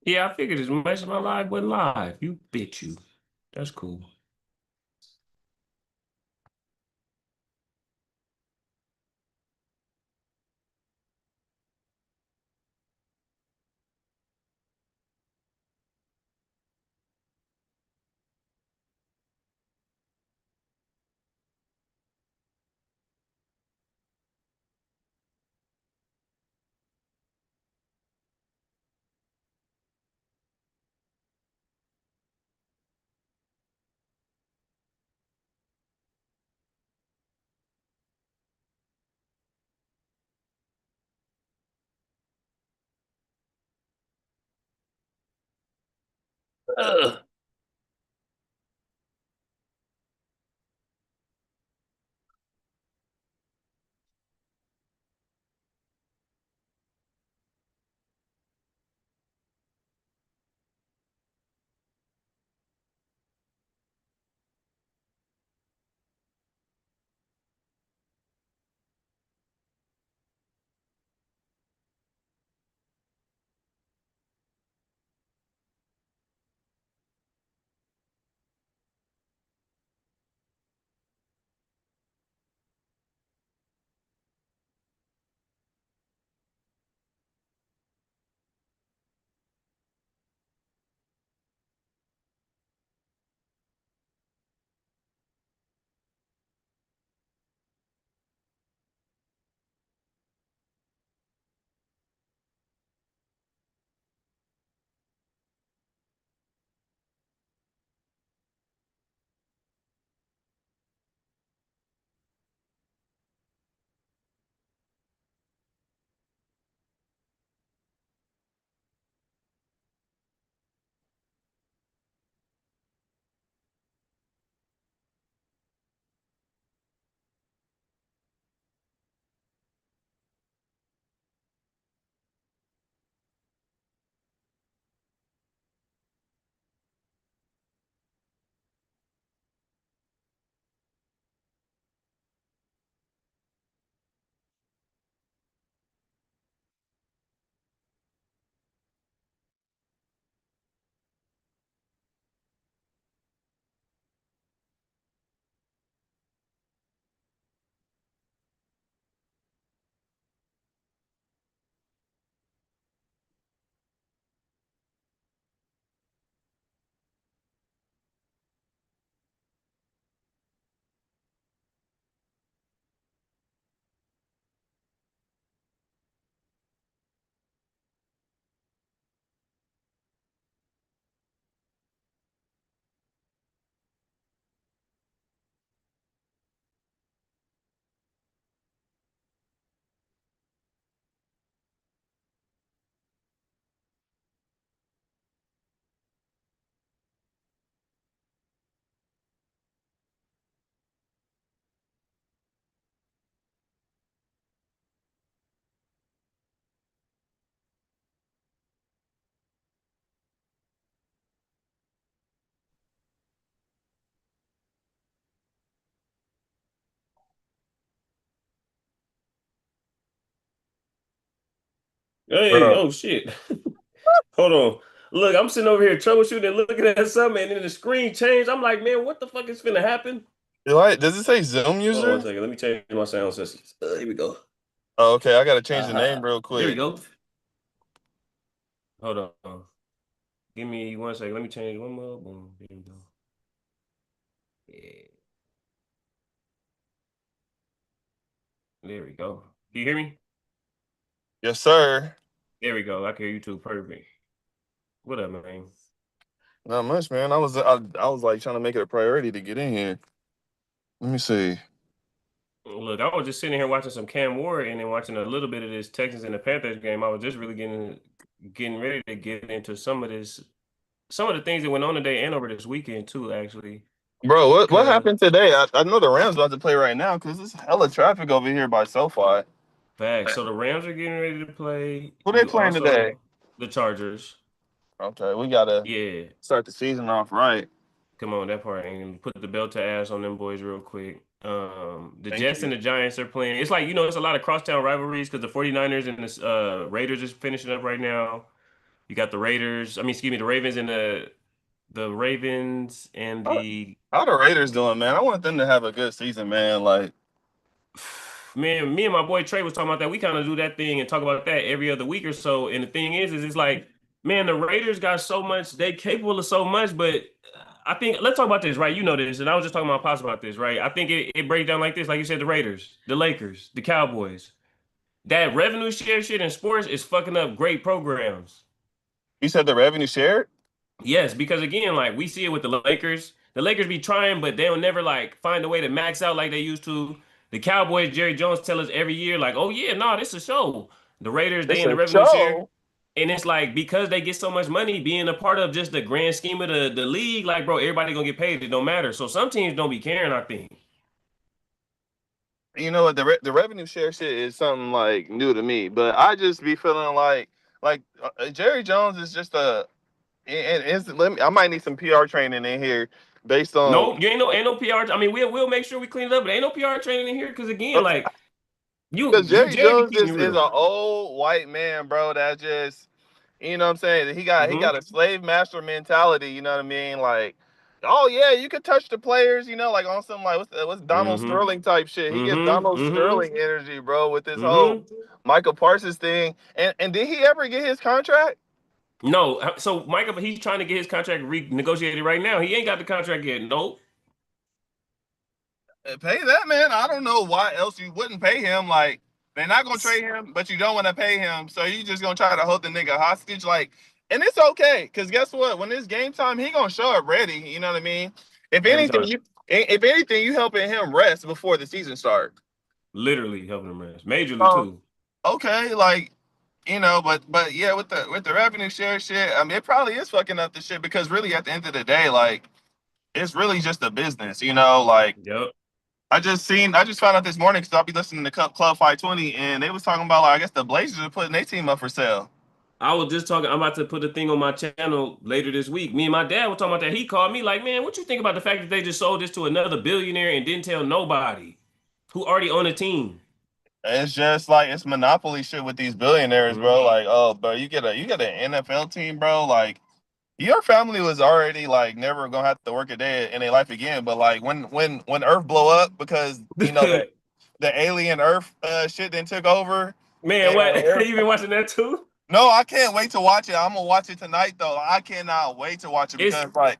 Yeah, I figured as much. My live wasn't live. You bitch you. That's cool. Ugh. Hey, Bro, oh shit. Hold on. Look, I'm sitting over here troubleshooting and looking at something, and then the screen changed. I'm like, man, what the fuck is finna happen? does it say Zoom Hold on one user? second. Let me change my sound systems. Here we go. Oh, okay. I gotta change the name Uh-huh. real There we quick. go. Hold on. Give me one second. Let me change one more. Boom. There we go. Yeah. There we go. Can you hear me? Yes, sir. There we go. I can hear you too. Perfect. What up, man? Not much, man. I was like trying to make it a priority to get in here. Let me see. Look, I was just sitting here watching some Cam Ward and then watching a little bit of this Texans and the Panthers game. I was just really getting ready to get into some of the things that went on today and over this weekend too, actually. Bro, what Cause happened today? I know the Rams about to play right now because there's hella traffic over here by SoFi. facts. So the Rams are getting ready to play. Who they You playing today? also the Chargers. Okay, we gotta Yeah. start the season off right. Come on, that part ain't even put the belt to ass on them boys real quick. The Thank Jets and you. the Giants are playing. It's like, it's a lot of crosstown rivalries because the 49ers and the Raiders is finishing up right now. You got the Raiders. I mean, excuse me, the Ravens and the Ravens and How, the how the Raiders doing, man? I want them to have a good season, man. Like, Man, me and my boy Trey was talking about that. We kind of do that thing and talk about that every other week or so. And the thing is it's like, man, the Raiders got so much, they capable of so much, but I think let's talk about this, right? You know this, and I was just talking to my pops about this, right? I think it breaks down like this, like you said, the Raiders, the Lakers, the Cowboys. That revenue share shit in sports is fucking up great programs. you said the revenue shared. Yes, because again, like we see it with the Lakers. The Lakers be trying, but they'll never like find a way to max out like they used to. The Cowboys, Jerry Jones tell us every year, like, oh yeah, no, this is a show. The Raiders, they It's in the a revenue share. show. And it's like because they get so much money being a part of just the grand scheme of the league, like bro, everybody gonna get paid. It don't matter. So some teams don't be caring, I think. You know what? The revenue share shit is something like new to me, but I just be feeling like Jerry Jones is just a. And I might need some PR training in here based No, on you ain't no PR. I mean, we'll make sure we clean it up, but ain't no PR training in here because again, like because you Jerry Jerry be Jones keeping it just is an real. old white man, bro. That just you know what I'm saying. He got Hmm. a slave master mentality. You know what I mean? Like, oh yeah, you could touch the players. You know, like on some like what's Donald Hmm. Sterling type shit. He gets Hmm. Donald Hmm. Sterling energy, bro, with this whole Hmm. Michael Parsons thing. And did he ever get his contract? No, so Michael, he's trying to get his contract renegotiated right now. He ain't got the contract yet. Nope. Pay that man. I don't know why else you wouldn't pay him. Like they're not gonna trade him, but you don't want to pay him, so you just gonna try to hold the nigga hostage. Like, and it's okay, cause guess what? When it's game time, he gonna show up ready. You know what I mean? If Every anything, time, you helping him rest before the season starts. literally helping him rest, majorly Um, too. okay, like but yeah, with the revenue share shit, I mean, it probably is fucking up the shit because really at the end of the day, like it's really just a business. Like Yep. I just found out this morning because I'll be listening to Club 520 and they was talking about like I guess the Blazers are putting their team up for sale. I was just talking. I'm about to put a thing on my channel later this week. Me and my dad were talking about that. He called me like, "Man, what you think about the fact that they just sold this to another billionaire and didn't tell nobody who already own a team?" It's just like it's monopoly shit with these billionaires, Mhm. bro. Like, oh, bro, you get an NFL team, bro. Like your family was already like never gonna have to work a day in their life again. But like when Earth blow up because the alien Earth shit then took over. Man, And what? You been watching that too? no, I can't wait to watch it. I'm gonna watch it tonight though. I cannot wait to watch it It's because like,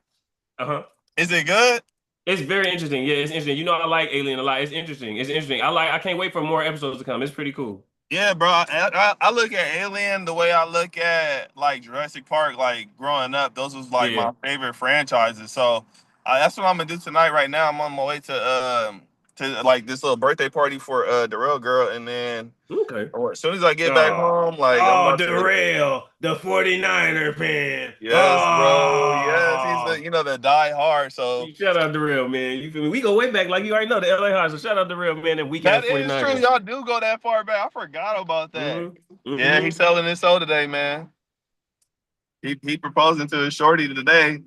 uh-huh. is it good? It's very interesting. Yeah, it's interesting. You know, I like Alien a lot. It's interesting. It's interesting. I can't wait for more episodes to come. It's pretty cool. Yeah, bro. I look at Alien the way I look at like Jurassic Park. Like growing up, those was like Yeah. my favorite franchises. So that's what I'm gonna do tonight. Right now, I'm on my way to like this little birthday party for the real girl, and then Okay. as soon as I get back Oh, home, like I'm oh, about to. Darrell, the 49er fan. Yes, bro. Yes, he's the Oh, the die hard. So shout out Darrell, man. You feel me? We go way back, like you already know, the LA High. So shout out Darrell, man, and weak that ass is true. 49ers. Y'all do go that far back. I forgot about that. Mm-hmm. Yeah, he's Mm-hmm. selling his soul today, man. He proposing to his shorty today.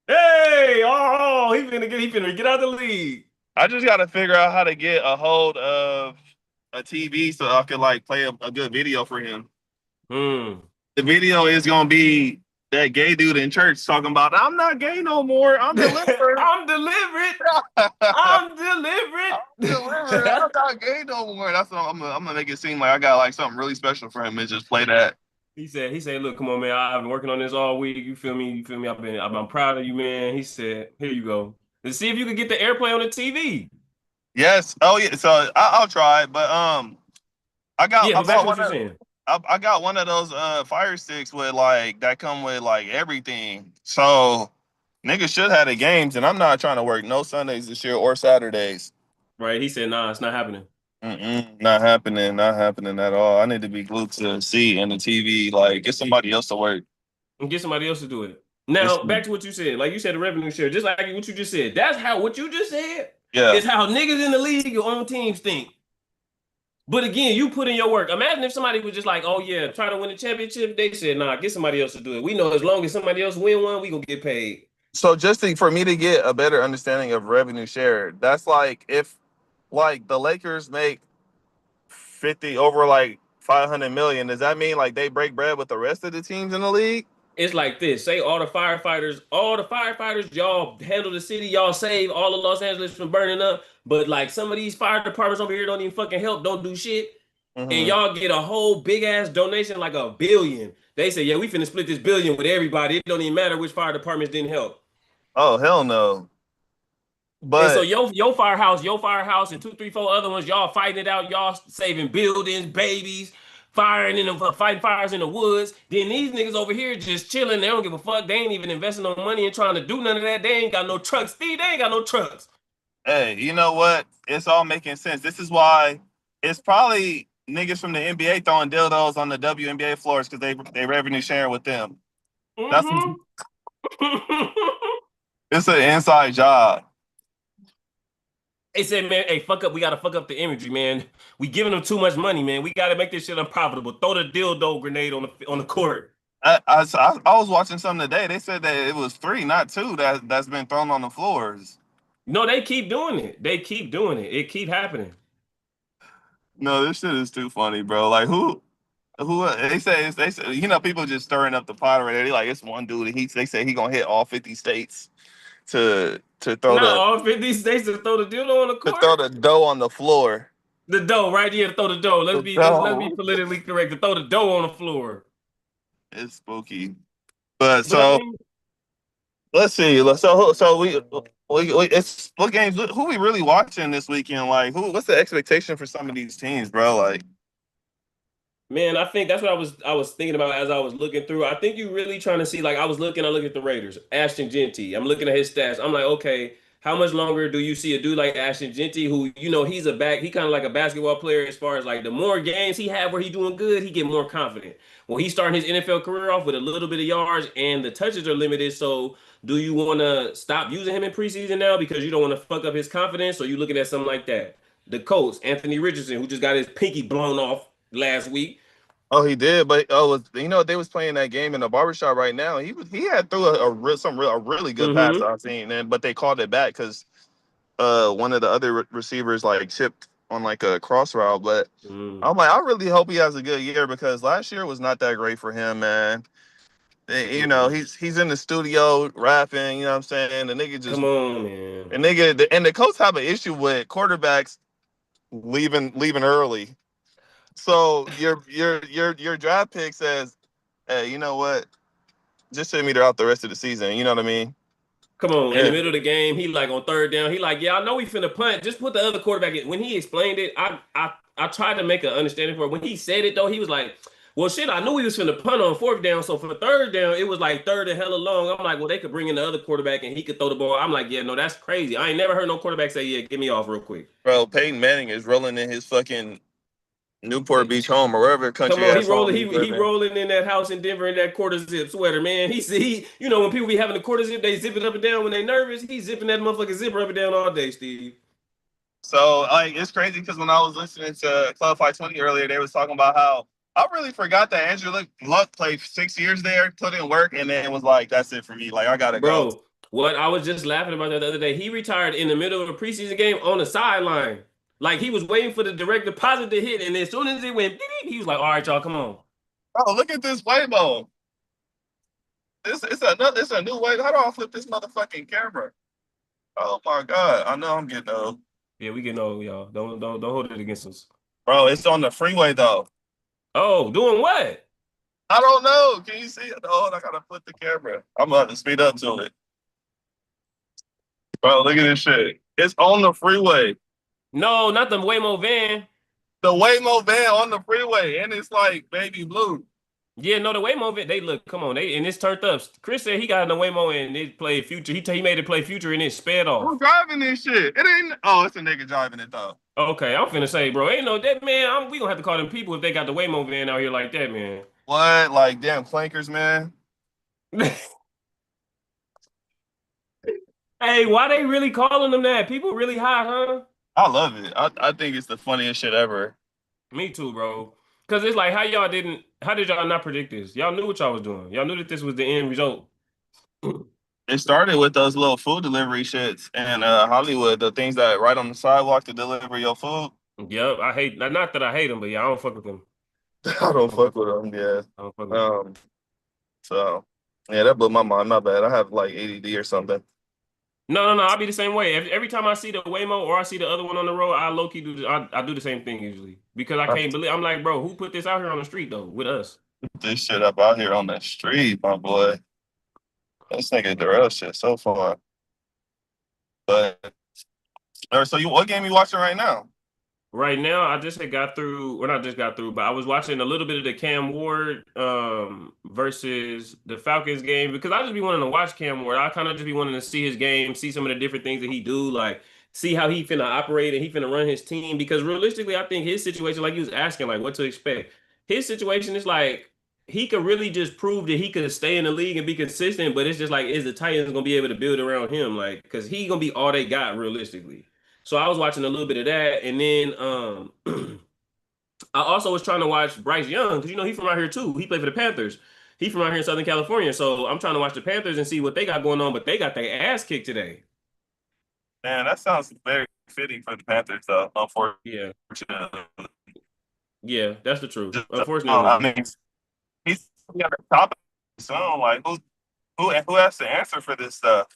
Hey, oh, he finna get out the league. I just got to figure out how to get a hold of a TV so I can like play a good video for him. Hmm. The video is gonna be that gay dude in church talking about I'm not gay no more. I'm delivered. I'm delivered. I'm I'm delivered. delivered. I'm not gay no more. That's what I'm gonna make it seem like I got like something really special for him and just play that. He said, look, come on, man. I've been working on this all week. You feel me? You feel me? I'm proud of you, man. He said, here you go. Let's see if you can get the airplay on the TV. Yes. Oh yeah. So I'll try it, but Yeah, I but back bought to what one you're of saying. I got one of those fire sticks with like that come with like everything. So niggas should have the games, and I'm not trying to work no Sundays this year or Saturdays. Right? He said, nah, it's not happening. Not happening. Not happening at all. I need to be glued to the seat and the TV. Like get somebody else to work. And get somebody else to do it. It's, Now, back to what you said. Like you said, the revenue share, just like what you just said. That's how what you just said yeah. is how niggas in the league, your own teams think. But again, you put in your work. Imagine if somebody was just like, oh yeah, try to win a championship. They said, nah, get somebody else to do it. We know as long as somebody else win one, we gonna get paid. So for me to get a better understanding of revenue share, that's like if like the Lakers make 50 over like 500 million. Does that mean like they break bread with the rest of the teams in the league? It's like this. Say all the firefighters, y'all handle the city, y'all save all of Los Angeles from burning up. But like some of these fire departments over here don't even fucking help, don't do shit. And Mm-hmm. y'all get a whole big ass donation, like $1 billion. They say, yeah, we finna split this billion with everybody. It don't even matter which fire departments didn't help. Oh hell no. And so But your firehouse, and two, three, four other ones, y'all fighting it out, y'all saving buildings, babies, firing in the fighting fires in the woods. Then these niggas over here just chilling. They don't give a fuck. They ain't even investing no money and trying to do none of that. They ain't got no trucks. Steve, they ain't got no trucks. hey, you know what? It's all making sense. This is why it's probably niggas from the NBA throwing dildos on the WNBA floors because they revenue sharing with them. That's Mm-hmm. it's an inside job. They said, man, hey, fuck up. We gotta fuck up the imagery, man. We giving them too much money, man. We gotta make this shit unprofitable. Throw the dildo grenade on the court. I was watching something today. They said that it was three, not two, that's been thrown on the floors. No, they keep doing it. They keep doing it. It keep happening. No, this shit is too funny, bro. Like who they say people just stirring up the pot already. They like it's one dude and they say he gonna hit all 50 states to throw Not the all 50 states to throw the dildo on the to throw court. the dough on the floor. The dough, right here to throw the dough. The Let's be dough. politically correct. To throw the dough on the floor. It's spooky. But But I so mean, let's see. So we it's what games who we really watching this weekend? Like what's the expectation for some of these teams, bro? Like man, I think that's what I was thinking about as I was looking through. I think you really trying to see, like, I look at the Raiders, Ashton Genty. I'm looking at his stats. I'm like, okay, how much longer do you see a dude like Ashton Genty, who, he kind of like a basketball player, as far as like the more games he have where he doing good, he get more confident. Well, he's starting his NFL career off with a little bit of yards and the touches are limited. So do you want to stop using him in preseason now because you don't want to fuck up his confidence? Or you looking at something like that? The Colts, Anthony Richardson, who just got his pinky blown off last week. oh he did, but they was playing that game in the barbershop right now. He had threw a really good pass Mm-hmm. I've seen, and but they called it back because one of the other receivers like chipped on like a cross route. But Mm. I'm like, I really hope he has a good year because last year was not that great for him, man. Mm-mm. He's in the studio rapping. You know what I'm saying? The nigga just Come on, man. and the Colts have an issue with quarterbacks leaving early. So your draft pick says, hey, you know what? Just send me out the rest of the season. You know what I mean? Come on. In the Yeah. middle of the game, he like on third down. He like, yeah, I know we finna punt. Just put the other quarterback in. When he explained it, I tried to make an understanding for it. When he said it though, he was like, well, shit, I knew he was finna punt on fourth down. So for third down, it was like third and hella long. I'm like, well, they could bring in the other quarterback and he could throw the ball. I'm like, yeah, no, that's crazy. I ain't never heard no quarterback say, yeah, get me off real quick. Bro, Peyton Manning is rolling in his fucking Newport Beach home or wherever Come country on, he ass home rolling, he's he living. rolling in that house in Denver in that quarter zip sweater, man. When people be having the quarter zip, they zip it up and down when they nervous. He's zipping that motherfucking zipper up and down all day, Steve. So like it's crazy because when I was listening to Club 520 earlier, they was talking about how I really forgot that Andrew Luck played 6 years there, put in work, and then was like, "That's it for me. Like I gotta go." Bro, what I was just laughing about that the other day. He retired in the middle of a preseason game on the sideline. Like he was waiting for the direct deposit to hit, and as soon as it went, he was like, "All right, y'all, come on." Oh, look at this Waymo. It's a new way. How do I flip this motherfucking camera? Oh my god! I know I'm getting old, Yeah, we getting old, y'all. Don't hold it against us. bro. It's on the freeway though. Oh, doing what? I don't know. Can you see it? Oh, I gotta flip the camera. I'm about to speed up to it, bro. Look at this shit. It's on the freeway. No, not the Waymo van. The Waymo van on the freeway, and it's like baby blue. Yeah, no, the Waymo van. They look, come on, they and it's turned up. Chris said he got in the Waymo and it played Future. He made it play Future and it sped Who's off. driving this shit? It ain't. Oh, it's a nigga driving it though. Okay, I'm finna say, bro, ain't no that man. We gonna have to call them people if they got the Waymo van out here like that, man. What? Like damn flankers, man. Hey, why they really calling them that? People really hot, huh? I love it. I think it's the funniest shit ever. Me too, bro. Cause it's like how did y'all not predict this? Y'all knew what y'all was doing. Y'all knew that this was the end result. It started with those little food delivery shits in Hollywood, the things that right on the sidewalk to deliver your food. Yep, I hate not that I hate them, but yeah, I don't fuck with them. I I don't don't fuck fuck with with him. them. Yeah. I don't fuck with him. Um. So yeah, that blew my mind. My bad. I have like ADD or something. No, no, no. I'll be the same way. Every time I see the Waymo or I see the other one on the road, I low key do. I do the same thing usually because I I can't believe. I'm like, bro, who put this out here on the street though with us? put this shit up out here on the street, my boy. This nigga Darrell shit so far. But so you, what game you watching right now? Right now, I just had got through, or not just got through, but I was watching a little bit of the Cam Ward versus the Falcons game because I just be wanting to watch Cam Ward. I kind of just be wanting to see his game, see some of the different things that he do, like see how he finna operate and he finna run his team. Because realistically, I think his situation, like you was asking, like what to expect. His situation is like he could really just prove that he could stay in the league and be consistent, but it's just like is the Titans gonna be able to build around him, like because he gonna be all they got realistically. So I was watching a little bit of that, and then I also was trying to watch Bryce Young because you know he's from out here too. He played for the Panthers. He's from out here in Southern California, so I'm trying to watch the Panthers and see what they got going on. But they got their ass kicked today. Man, that sounds very fitting for the Panthers, though. Yeah, Unfortunately, yeah, that's the truth. just, I Unfortunately, mean, he's got the top soon. Like who has to answer for this stuff?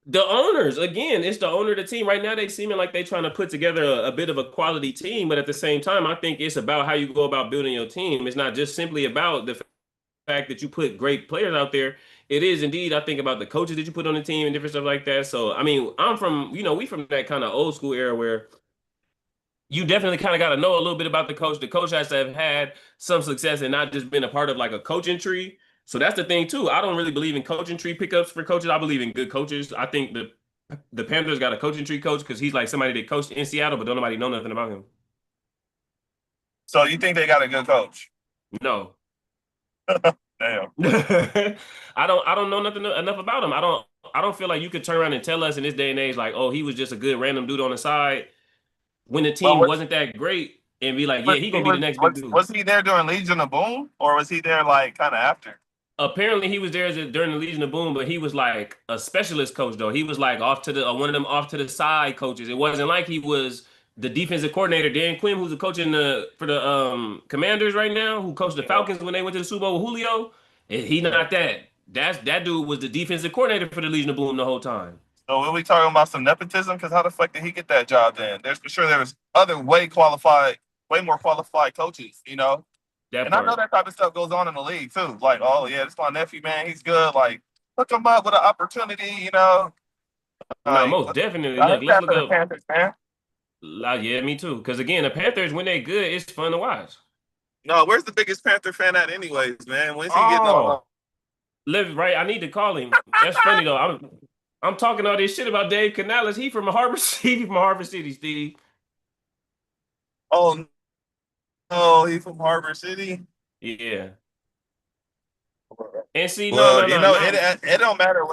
the owners again, it's the owner of the team right now. They seeming like they trying to put together a bit of a quality team, but at the same time, I think it's about how you go about building your team. It's not just simply about the fact that you put great players out there. It is indeed, I think about the coaches that you put on the team and different stuff like that. So, I mean, I'm from, we from that kind of old school era where you definitely kind of got to know a little bit about the coach. The coach has to have had some success and not just been a part of like a coaching tree. So that's the thing too. I don't really believe in coaching tree pickups for coaches. I believe in good coaches. I think the Panthers got a coaching tree coach because he's like somebody that coached in Seattle, but don't nobody know nothing about him. So you think they got a good coach? No. Damn. I don't know nothing enough about him. I don't feel like you could turn around and tell us in this day and age like, oh, he was just a good random dude on the side when the Well, team wasn't that great and be like, yeah, he he gonna be the next big dude. was he there during Legion of Boom, or was he there like kind of after? Apparently he was there during the Legion of Boom, but he was like a specialist coach though. He was like off to the one of them off to the side coaches. It wasn't like he was the defensive coordinator, Dan Quinn, who's the coach in the for the Commanders right now, who coached the Yeah. Falcons when they went to the Super Bowl with Julio. He not that. That dude was the defensive coordinator for the Legion of Boom the whole time. So are we talking about some nepotism? Because how the fuck did he get that job then? There's for sure there was other way more qualified coaches, you know. That And I know part. that type of stuff goes on in the league too. Like, oh yeah, this is my nephew, man. He's good. Like, hook him up with an opportunity, you know. Now, Like, most definitely. I Look, hate let's that look for the up. Panthers, man. Yeah, me too. Because again, the Panthers, when they good, it's fun to watch. No, where's the biggest Panther fan at, anyways, man? When's he getting Oh, on? live right. I need to call him. That's funny though. I'm talking all this shit about Dave Canales. He from Harbor City, from Harbor City, Steve. Oh no, he's from Harbor City. Yeah. And see, no, Well, no, you no, know, it no. it don't matter.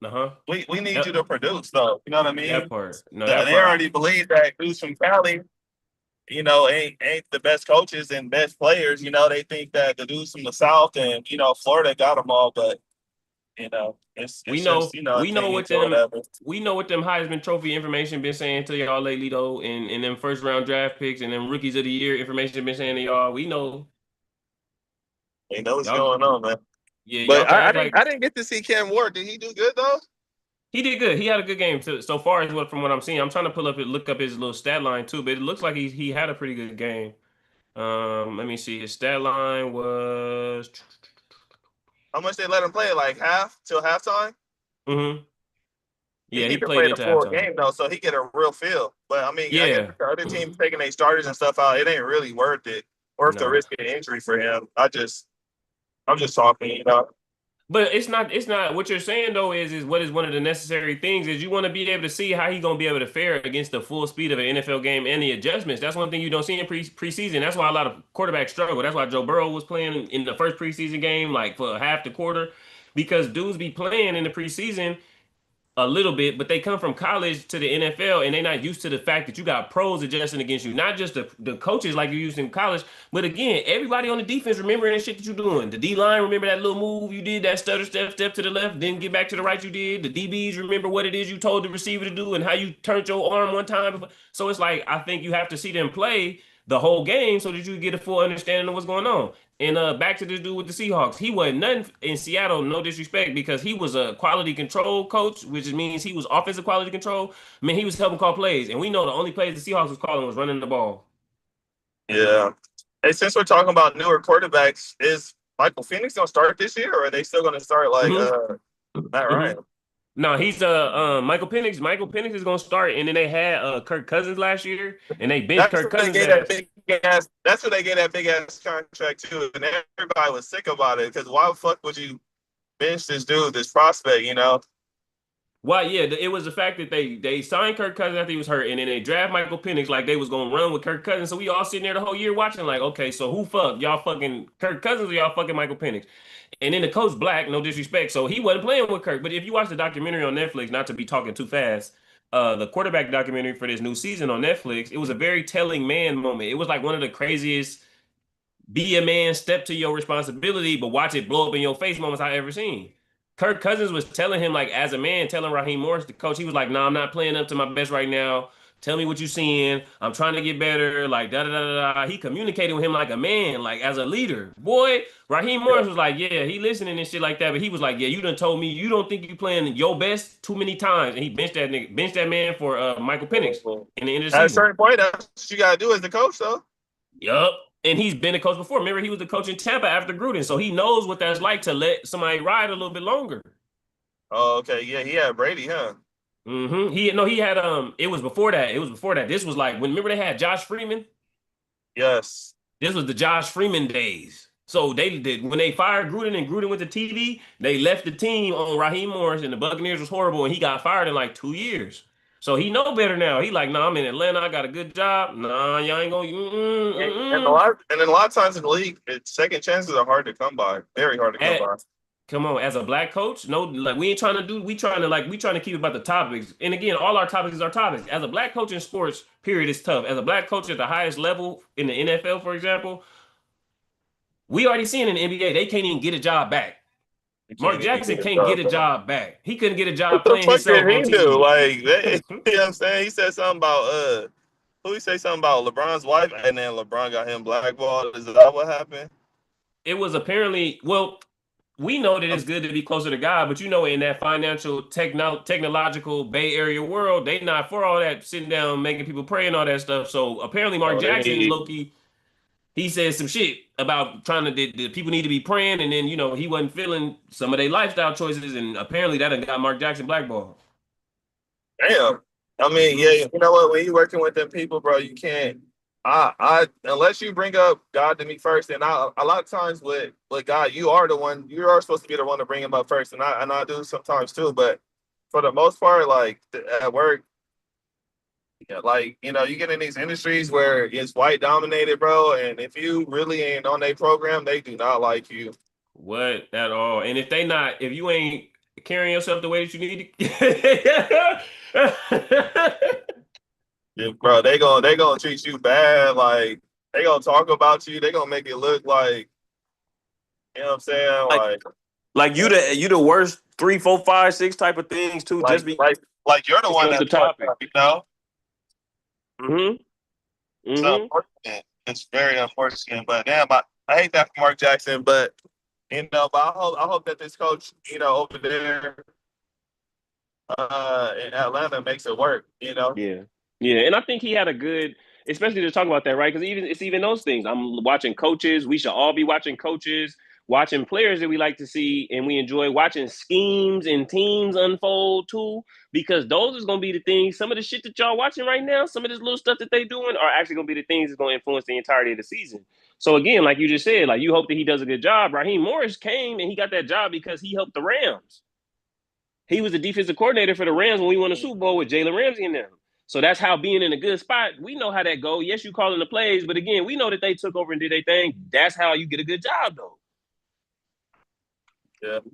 Uh-huh. We need you That, to produce, though. You know what I that mean? part. No, that They part. already believe that dudes from Cali, you know, ain't the best coaches and best players. You know, they think that the dudes from the South and Florida got them all, but We it's know, just opinions or whatever. we know what them Heisman Trophy information been saying to y'all lately though, and them first round draft picks and them rookies of the year information been saying to y'all. We know They know what's y'all. going on, man. Yeah, y'all But can act I like didn't get to see Cam Ward. Did he do good though? he did good. He had a good game too. So far as what from what I'm seeing, I'm trying to look up his little stat line too, but it looks like he had a pretty good game. Let me see. His stat line was. How much they let him play? Like half till halftime? Hmm. He Yeah, he even played played a into full halftime. game though, so he get a real feel. But I mean, I guess Yeah. if the other teams taking their starters and stuff out, it ain't really worth the No. risk of injury for him. I'm just talking, you know. But it's not what you're saying though is what is one of the necessary things is you want to be able to see how he gonna be able to fare against the full speed of an NFL game and the adjustments. That's one thing you don't see in preseason. That's why a lot of quarterbacks struggle. That's why Joe Burrow was playing in the first preseason game like for half the quarter because dudes be playing in the preseason a little bit, but they come from college to the NFL and they're not used to the fact that you got pros adjusting against you, not just the coaches like you used in college, but again, everybody on the defense remembering that shit that you're doing. The D line remember that little move you did, that stutter step to the left, then get back to the right you did. The DBs remember what it is you told the receiver to do and how you turned your arm one time. So it's like I think you have to see them play the whole game so that you get a full understanding of what's going on. And back to this dude with the Seahawks. He wasn't nothing in Seattle, no disrespect, because he was a quality control coach, which means he was offensive quality control. I mean, he was helping call plays. And we know the only plays the Seahawks was calling was running the ball. Yeah. Hey, since we're talking about newer quarterbacks, is Michael Phoenix gonna start this year, or are they still gonna start like hmm Matt hmm Ryan? No, he's Michael Penix. Michael Penix is gonna start, and then they had Kirk Cousins last year, and they benched That's Kirk what they Cousins gave that ass. big ass. That's what they gave that big ass contract to, and everybody was sick about it because why the fuck would you bench this dude, this prospect? You know? Well, yeah, it was the fact that they signed Kirk Cousins after he was hurt, and then they draft Michael Penix like they was gonna run with Kirk Cousins. So we all sitting there the whole year watching, like, okay, so who fuck y'all fucking Kirk Cousins or y'all fucking Michael Penix? And then the coach Black, no disrespect, so he wasn't playing with Kirk. But if you watch the documentary on Netflix, not to be talking too fast, the quarterback documentary for this new season on Netflix, it was a very telling man moment. It was like one of the craziest be a man, step to your responsibility, but watch it blow up in your face moments I ever seen. Kirk Cousins was telling him, like, as a man, telling Raheem Morris, the coach, he was like, "No, I'm not playing up to my best right now. Tell me what you're seeing. I'm trying to get better." Like, da da da da da. He communicated with him like a man, like as a leader. Boy, Raheem Morris was like, "Yeah, he listening and shit like that." But he was like, "Yeah, you done told me you don't think you playing your best too many times." And he benched that man for Michael Penix in the end of the At a season. certain point, that's what you gotta do as the coach, though. Yup. And he's been a coach before. Remember, he was the coach in Tampa after Gruden, so he knows what that's like to let somebody ride a little bit longer. Oh, okay, yeah, he had Brady, huh? He had it was before that. It was before that. This was like when remember they had Josh Freeman? Yes. This was the Josh Freeman days. So they did when they fired Gruden and Gruden went to TV, they left the team on Raheem Morris and the Buccaneers was horrible and he got fired in like 2 years. So he know better now. He like, nah, I'm in Atlanta. I got a good job. Nah, y'all ain't gonna. Mm-mm. And then a lot of times in the league, second chances are hard to come by. Very hard to come At, by. Come on, as a black coach, no, like we ain't trying to do, we trying to keep about the topics. And again, all our topics is our topics. As a black coach in sports, period, is tough. As a black coach at the highest level in the NFL, for example, we already seen in the NBA, they can't even get a job back. You can't Mark even Jackson get it can't get done. a job back. He couldn't get a What job the playing fuck himself did on he do? TV. Like, you know what I'm saying? He said something about who he say something about LeBron's wife, and then LeBron got him blackballed. Is that what happened? It was apparently, well, we know that Um, it's good to be closer to God, but you know, in that financial technological Bay Area world, they not for all that sitting down making people pray and all that stuff. So apparently, Mark So they Jackson, need, Loki, he said some shit about trying to the people need to be praying, and then he wasn't feeling some of their lifestyle choices, and apparently that done got Mark Jackson blackballed. damn. I mean, hmm yeah, you know what? When you working with them people, bro, you can't. Unless you bring up God to me first, and a lot of times with God, you are the one. You are supposed to be the one to bring him up first, and I do sometimes too. But for the most part, like at work, yeah, like you get in these industries where it's white dominated, bro, and if you really ain't on their program, they do not like you. What at all? And if they not, if you ain't carrying yourself the way that you need to, Yeah, bro, they gonna treat you bad. Like they gonna talk about you. They gonna make it look like what I'm saying. like like you the worst three, four, five, six type of things too, Like just be like like you're the one of the that's fucked topic. up. You know, hmm it's hmm unfortunate. It's very unfortunate. But damn, I hate that for Mark Jackson. But but I hope that this coach, over there in Atlanta makes it work. Yeah. Yeah. And I think he had a good, especially to talk about that, right? Because it's even those things. I'm watching coaches. We should all be watching coaches, watching players that we like to see, and we enjoy watching schemes and teams unfold too, because those is gonna be the things, some of the shit that y'all watching right now, some of this little stuff that they doing are actually gonna be the things that's gonna influence the entirety of the season. So again, like you just said, like you hope that he does a good job. Raheem Morris came and he got that job because he helped the Rams. He was the defensive coordinator for the Rams when we won the Super Bowl with Jalen Ramsey in them. So that's how being in a good spot, we know how that go. Yes, you calling the plays, but again, we know that they took over and did their thing. That's how you get a good job, though. Yeah, you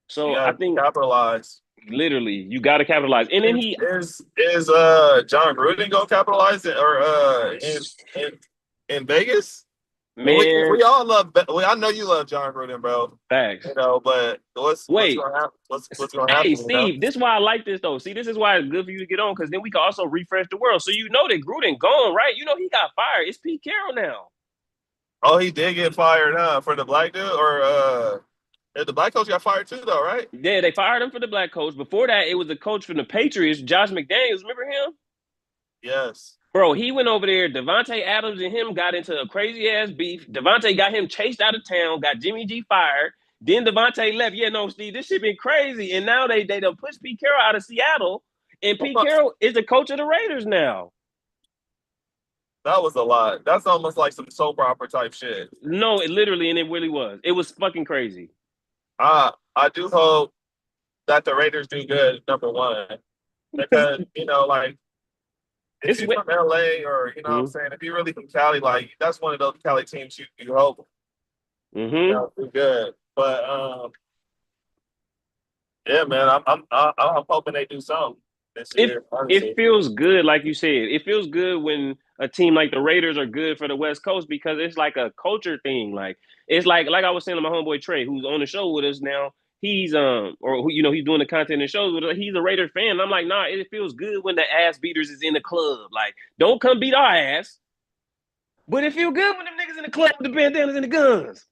So I gotta think capitalize. literally you got to capitalize. And then Is John Gruden gonna capitalize it or in Vegas? And Man, we all love. I know you love John Gruden, bro. facts. You know, but what's Wait, gonna happen? What's gonna hey, happen? You know. Steve, this is why I like this though. See, this is why it's good for you to get on because then we can also refresh the world. So you know that Gruden gone, right? You know he got fired. It's Pete Carroll now. Oh, he did get fired, for the black dude, or the black coach got fired too, though, right? Yeah, they fired him for the black coach. Before that, it was a coach from the Patriots, Josh McDaniels. Remember him? Yes. Bro, he went over there. Devontae Adams and him got into a crazy ass beef. Devontae got him chased out of town, got Jimmy G fired. Then Devontae left. Yeah, no, Steve, this shit been crazy. And now they done pushed Pete Carroll out of Seattle. And Pete Carroll is the coach of the Raiders now. That was a lot. That's almost like some soap opera type shit. No, it literally, and it really was. It was fucking crazy. I do hope that the Raiders do good, number one, because like if It's he's what. from LA, or what I'm saying, if he really from Cali, like that's one of those Cali teams you hope Mm-hmm. do good. But yeah, man, I'm hoping they do something this it year. it Honestly, feels good, like you said. It feels good when a team like the Raiders are good for the West Coast because it's like a culture thing. Like it's like I was saying to my homeboy Trey, who's on the show with us now. He's or who he's doing the content and shows with us. He's a Raider fan. And I'm like, nah, it feels good when the ass beaters is in the club. Like, don't come beat our ass, but it feel good when them niggas in the club with the bandanas and the guns.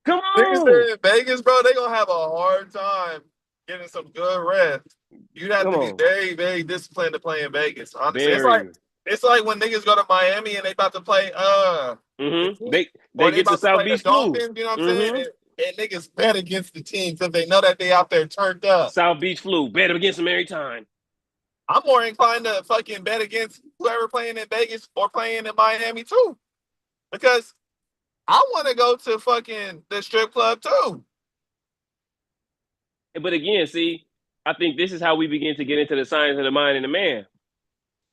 Come niggas on, there in Vegas, bro, they gonna have a hard time getting some good rest. You'd have come to be on, very, very disciplined to play in Vegas. Honestly, very. it's like when niggas go to Miami and they about to play the Mm-hmm. Heat, They or they get the about to South play the Beach flu. Dolphins. You know what I'm saying? Mm-hmm. And niggas bet against the team because they know that they out there turned up. South Beach flu. Bet against them every time. I'm more inclined to fucking bet against whoever playing in Vegas or playing in Miami too, because I want to go to fucking the strip club too. But again, see, I think this is how we begin to get into the science of the mind and the man.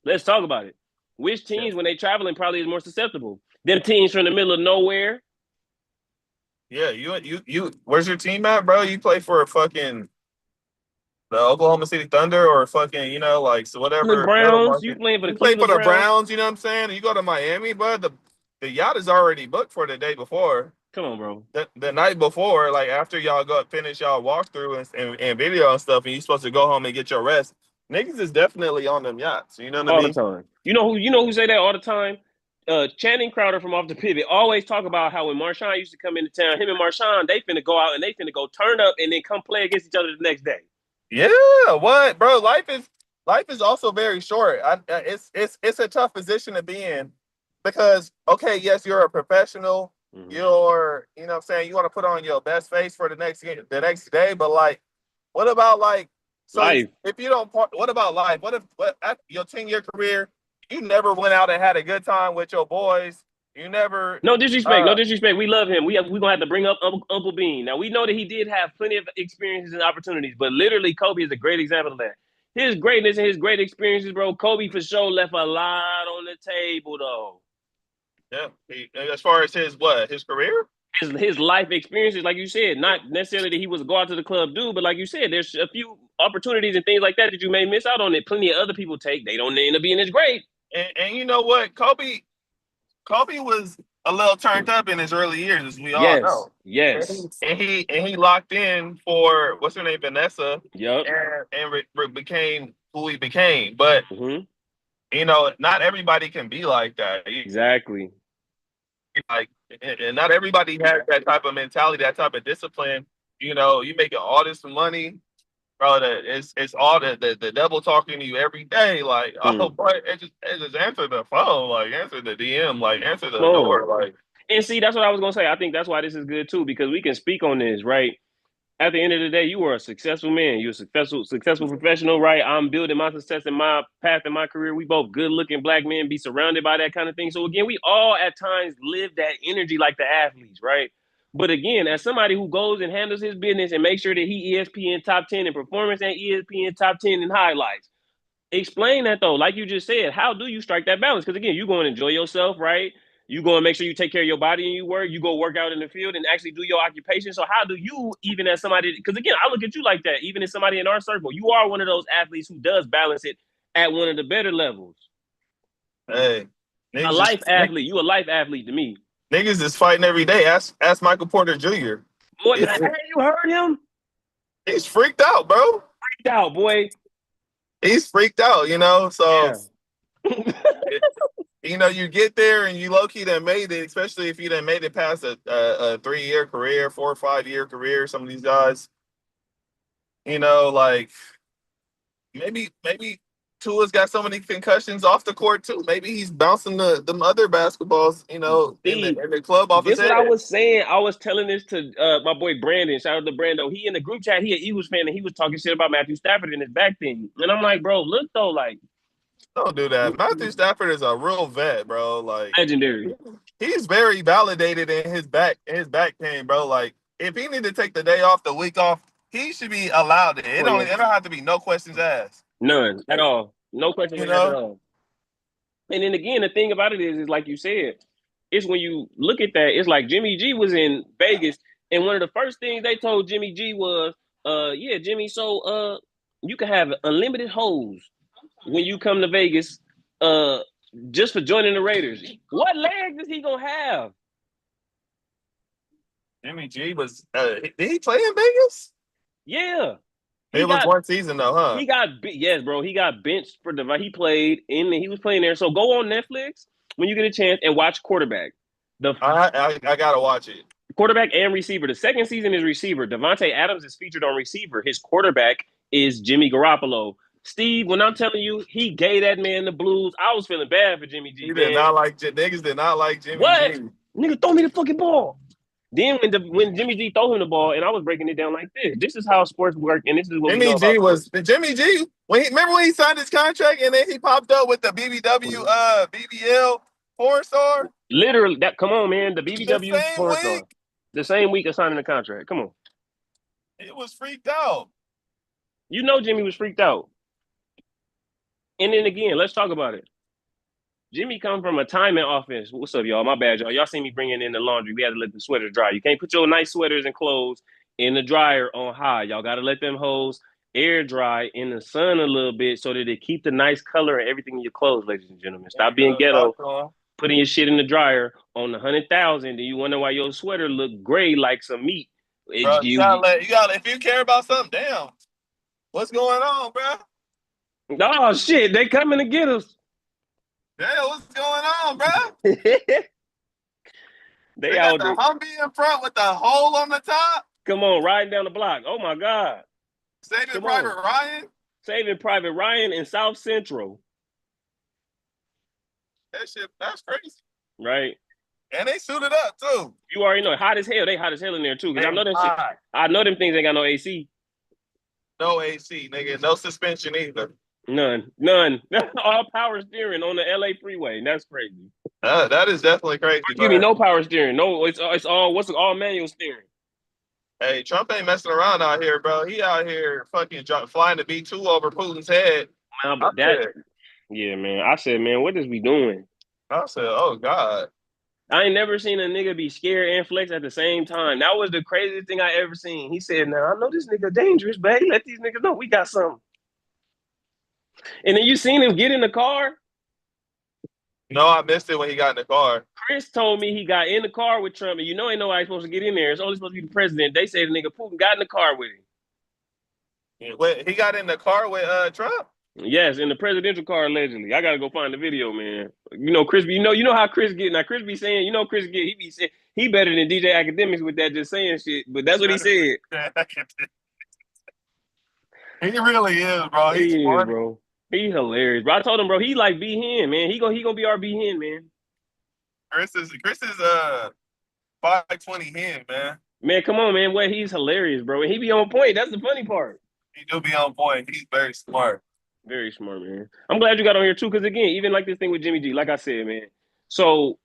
Let's talk about it. Which Yeah. teams, when they traveling, probably is more susceptible? Them teams from the middle of nowhere. Yeah, you. Where's your team at, bro? You play for a fucking the Oklahoma City Thunder, or fucking like so Cleveland whatever middle Browns. You market. playing for the You play for Cleveland the Browns? Browns. You know what I'm saying? And you go to Miami, but the yacht is already booked for the day before. Come on, bro. The night before, like after y'all go finish y'all walkthrough and video and stuff, and you're supposed to go home and get your rest. Niggas is definitely on them yachts. You know what I All the mean? time. You know who say that all the time? Channing Crowder from Off the Pivot always talk about how when Marshawn used to come into town, him and Marshawn, they finna go out and they finna go turn up and then come play against each other the next day. Yeah, what, bro? Life is also very short. It's a tough position to be in because okay, yes, you're a professional. Mm-hmm. You're what I'm saying, you want to put on your best face for the next day, but like, what about like so Life. if you don't what about life? What at your 10-year career, you never went out and had a good time with your boys. You never No disrespect, no disrespect. We love him. We gonna have to bring up Uncle Bean. Now we know that he did have plenty of experiences and opportunities, but literally Kobe is a great example of that. His greatness and his great experiences, bro. Kobe for sure left a lot on the table, though. yeah, as far as his career? His life experiences, like you said, not necessarily that he was a go out to the club dude, but like you said, there's a few opportunities and things like that that you may miss out on that plenty of other people take. They don't end up being as great. And you know what? Kobe was a little turned up in his early years, as we all Yes, know. yes. And he locked in for what's her name, Vanessa, Yep. and became who he became. But Mm-hmm. not everybody can be like that. Exactly. Like, and not everybody has that type of mentality, that type of discipline. You making all this money, bro. It's all the devil talking to you every day. Like, oh boy, it just answer the phone, like answer the DM, like answer the door, like. And see, that's what I was gonna say. I think that's why this is good too, because we can speak on this, right? At the end of the day, you were a successful man. You're a successful professional, right? I'm building my success in my path in my career. We both good looking black men, be surrounded by that kind of thing. So again, we all at times live that energy like the athletes, right? But again, as somebody who goes and handles his business and makes sure that he ESPN top 10 in performance and ESPN top 10 in highlights, explain that though, like you just said. How do you strike that balance? Because again, you go and enjoy yourself, right? You go and make sure you take care of your body and you work. You go work out in the field and actually do your occupation. So how do you, even as somebody? Because again, I look at you like that. Even as somebody in our circle, you are one of those athletes who does balance it at one of the better levels. Hey, A Niggas life just athlete. You a life athlete to me. niggas is fighting every day. Ask Michael Porter Jr. Boy, He's, you heard him? he's freaked out, bro. Freaked out, boy. He's freaked out, you know. So, Yeah. you know, you get there and you low key done made it, especially if you done made it past a 3-year career, 4 or 5 year career. Some of these guys, you know, like maybe Tua's got so many concussions off the court too. Maybe he's bouncing them other basketballs, you know, Steve, in the club off his this what head. I was saying. I was telling this to my boy Brandon. Shout out to Brando. He in the group chat. He an Eagles fan, and he was talking shit about Matthew Stafford and his back thing. And I'm like, bro, look though, like Don't do that. Matthew Stafford is a real vet, bro. Like legendary. he's very validated in his back pain, bro. Like if he need to take the day off, the week off, he should be allowed it. It don't have to be no questions asked. None at all. No question You asked at know? all. And then again, the thing about it is like you said, it's when you look at that, it's like Jimmy G was in Vegas, and one of the first things they told Jimmy G was, yeah, Jimmy, so you can have unlimited hoes when you come to Vegas, just for joining the Raiders. What legs is he gonna have? Jimmy G was did he play in Vegas? Yeah. It was one season though, huh? Yes, bro. He got benched for the. He played in. He was playing there. So go on Netflix when you get a chance and watch quarterback. I gotta watch it. Quarterback and receiver. The second season is receiver. Devontae Adams is featured on receiver. His quarterback is Jimmy Garoppolo. Steve, when I'm telling you, he gave that man the blues. I was feeling bad for Jimmy G. Niggas did not like Jimmy what? G. Nigga, throw me the fucking ball. Then when Jimmy G threw him the ball, and I was breaking it down like this. This is how sports work, and this is what Jimmy G remember when he signed his contract and then he popped up with the BBL 4-star? Literally, that. Come on, man. The BBW porn star. The same week of signing the contract. Come on. It was freaked out. You know Jimmy was freaked out. And then again, let's talk about it. Jimmy come from a timing offense. What's up, y'all? My bad, y'all. Y'all see me bringing in the laundry. We had to let the sweaters dry. You can't put your nice sweaters and clothes in the dryer on high. Y'all got to let them hoes air dry in the sun a little bit so that they keep the nice color and everything in your clothes, ladies and gentlemen. Stop being ghetto. Putting your shit in the dryer on 100,000, and you wonder why your sweater look gray like some meat. Bro, you gotta if you care about something, damn. What's going on, bro? Oh shit, they coming to get us. Damn, what's going on, bro? they got the Humvee in front with the hole on the top. Come on, riding down the block. Oh my God. Saving Private Ryan. Saving Private Ryan in South Central. That's crazy. Right. And they suited up too. You already know, hot as hell. They hot as hell in there too. Because I know them shit. I know them things ain't got no AC. No AC, nigga. No suspension either. None. All power steering on the LA freeway. That's crazy. That is definitely crazy. Give me no power steering. No, it's all manual steering. Hey, Trump ain't messing around out here, bro. He out here fucking flying the B-2 over Putin's head. Yeah, man. I said, man, what is we doing? I said, oh God. I ain't never seen a nigga be scared and flex at the same time. That was the craziest thing I ever seen. He said, now I know this nigga dangerous, but hey, let these niggas know we got something. And then you seen him get in the car? No, I missed it when he got in the car. Chris told me he got in the car with Trump, and you know ain't nobody supposed to get in there. It's only supposed to be the president. They say the nigga Putin got in the car with him. Wait, he got in the car with Trump? Yes, in the presidential car allegedly. I gotta go find the video, man. You know, Chris. You know how Chris get. Now Chris be saying, you know, Chris get. He be saying he better than DJ Academics with that, just saying shit. But that's what he said. He really is, bro. He's funny, bro. He's hilarious, bro. I told him, bro, he like B Hen, man. He gonna be our B Hen, man. Chris is 520 hen, man. Man, come on, man. Well, he's hilarious, bro. And he be on point. That's the funny part. He do be on point. He's very smart. Very smart, man. I'm glad you got on here too, because again, even like this thing with Jimmy G, like I said, man. So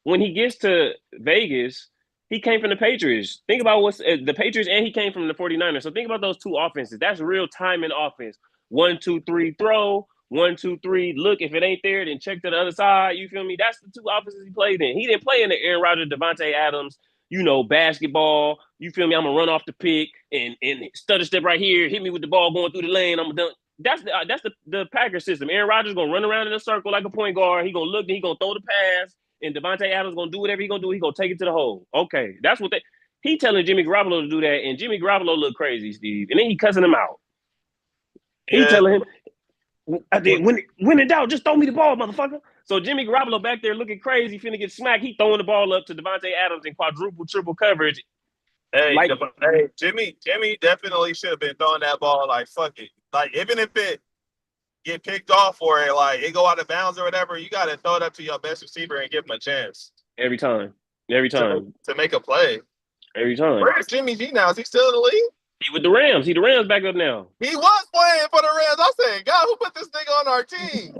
when he gets to Vegas, he came from the Patriots. Think about what's the Patriots, and he came from the 49ers. So think about those two offenses. That's real time in offense. 1, 2, 3, throw. 1, 2, 3, look. If it ain't there, then check to the other side. You feel me? That's the two offenses he played in. He didn't play in the Aaron Rodgers, Devontae Adams, you know, basketball. You feel me? I'm gonna run off the pick and stutter step right here, hit me with the ball going through the lane. I'm gonna dunk. the Packers system. Aaron Rodgers gonna run around in a circle like a point guard. He gonna look and he gonna throw the pass, and Devontae Adams gonna do whatever he gonna do. He gonna take it to the hole. Okay, that's what they. He telling Jimmy Garoppolo to do that, and Jimmy Garoppolo look crazy, Steve, and then he cussing him out. He Yeah. telling him, I did when in doubt, just throw me the ball, motherfucker. So Jimmy Garoppolo back there looking crazy, finna get smacked. He throwing the ball up to Devontae Adams in quadruple, triple coverage. Hey, Like, Jimmy definitely should have been throwing that ball like fuck it. Like even if it get picked off or it, like it go out of bounds or whatever, you got to throw it up to your best receiver and give him a chance every time. to make a play. Every time. Where's Jimmy G now? Is he still in the league? He with the Rams. He the Rams back up now. He was playing for the Rams. I said, God, who put this nigga on our team?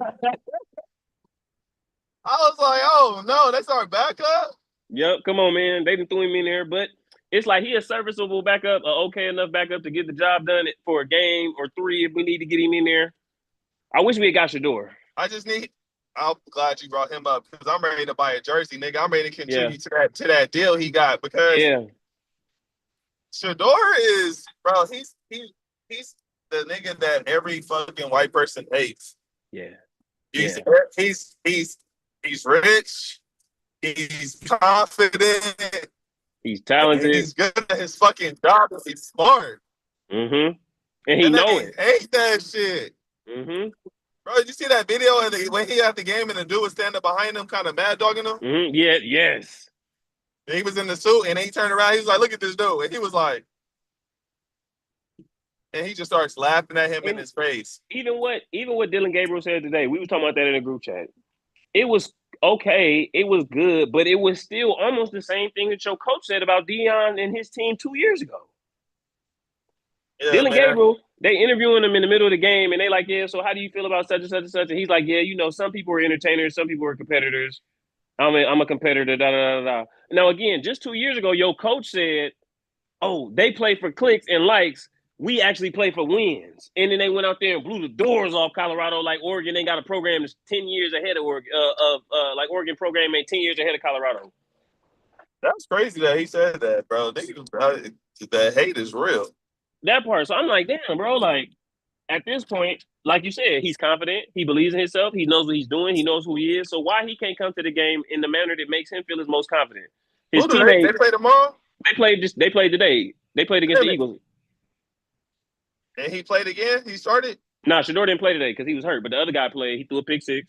I was like, oh no, that's our backup. Yep, come on, man. They done threw him in there, but it's like he a serviceable backup, a okay enough backup to get the job done for a game or 3 if we need to get him in there. I wish we had got Shador. I'm glad you brought him up because I'm ready to buy a jersey, nigga. I'm ready to contribute to that deal he got because Shador is, bro. He's the nigga that every fucking white person hates. Yeah, he's rich. He's confident. He's talented. He's good at his fucking job. He's smart. Mm-hmm. And he know it. Hate that shit. Mm-hmm. Bro, did you see that video when he at the game and the dude was standing behind him, kind of mad dogging him? Mm-hmm. Yeah, yes. And he was in the suit, and he turned around. He was like, "Look at this dude," and he was like, and he just starts laughing at him in his face. Even what Dylan Gabriel said today, we were talking about that in a group chat. It was okay, it was good, but it was still almost the same thing that your coach said about Deion and his team 2 years ago. Yeah, Dylan Gabriel, they interviewing him in the middle of the game, and they like, yeah, so how do you feel about such and such and such? And he's like, yeah, you know, some people are entertainers, some people are competitors. I'm a competitor, da da da da. Now, again, just 2 years ago, your coach said, oh, they play for clicks and likes. We actually play for wins. And then they went out there and blew the doors off Colorado, like Oregon. They got a program that's 10 years ahead of Oregon, like Oregon program made 10 years ahead of Colorado. That's crazy that he said that, bro. The hate is real. That part. So I'm like, damn, bro, like, at this point, like you said, he's confident. He believes in himself. He knows what he's doing. He knows who he is. So why he can't come to the game in the manner that makes him feel his most confident? His teammates, they play tomorrow? They played today. They played against the Eagles. And he played again? He started? Nah, Shador didn't play today because he was hurt. But the other guy played. He threw a pick 6.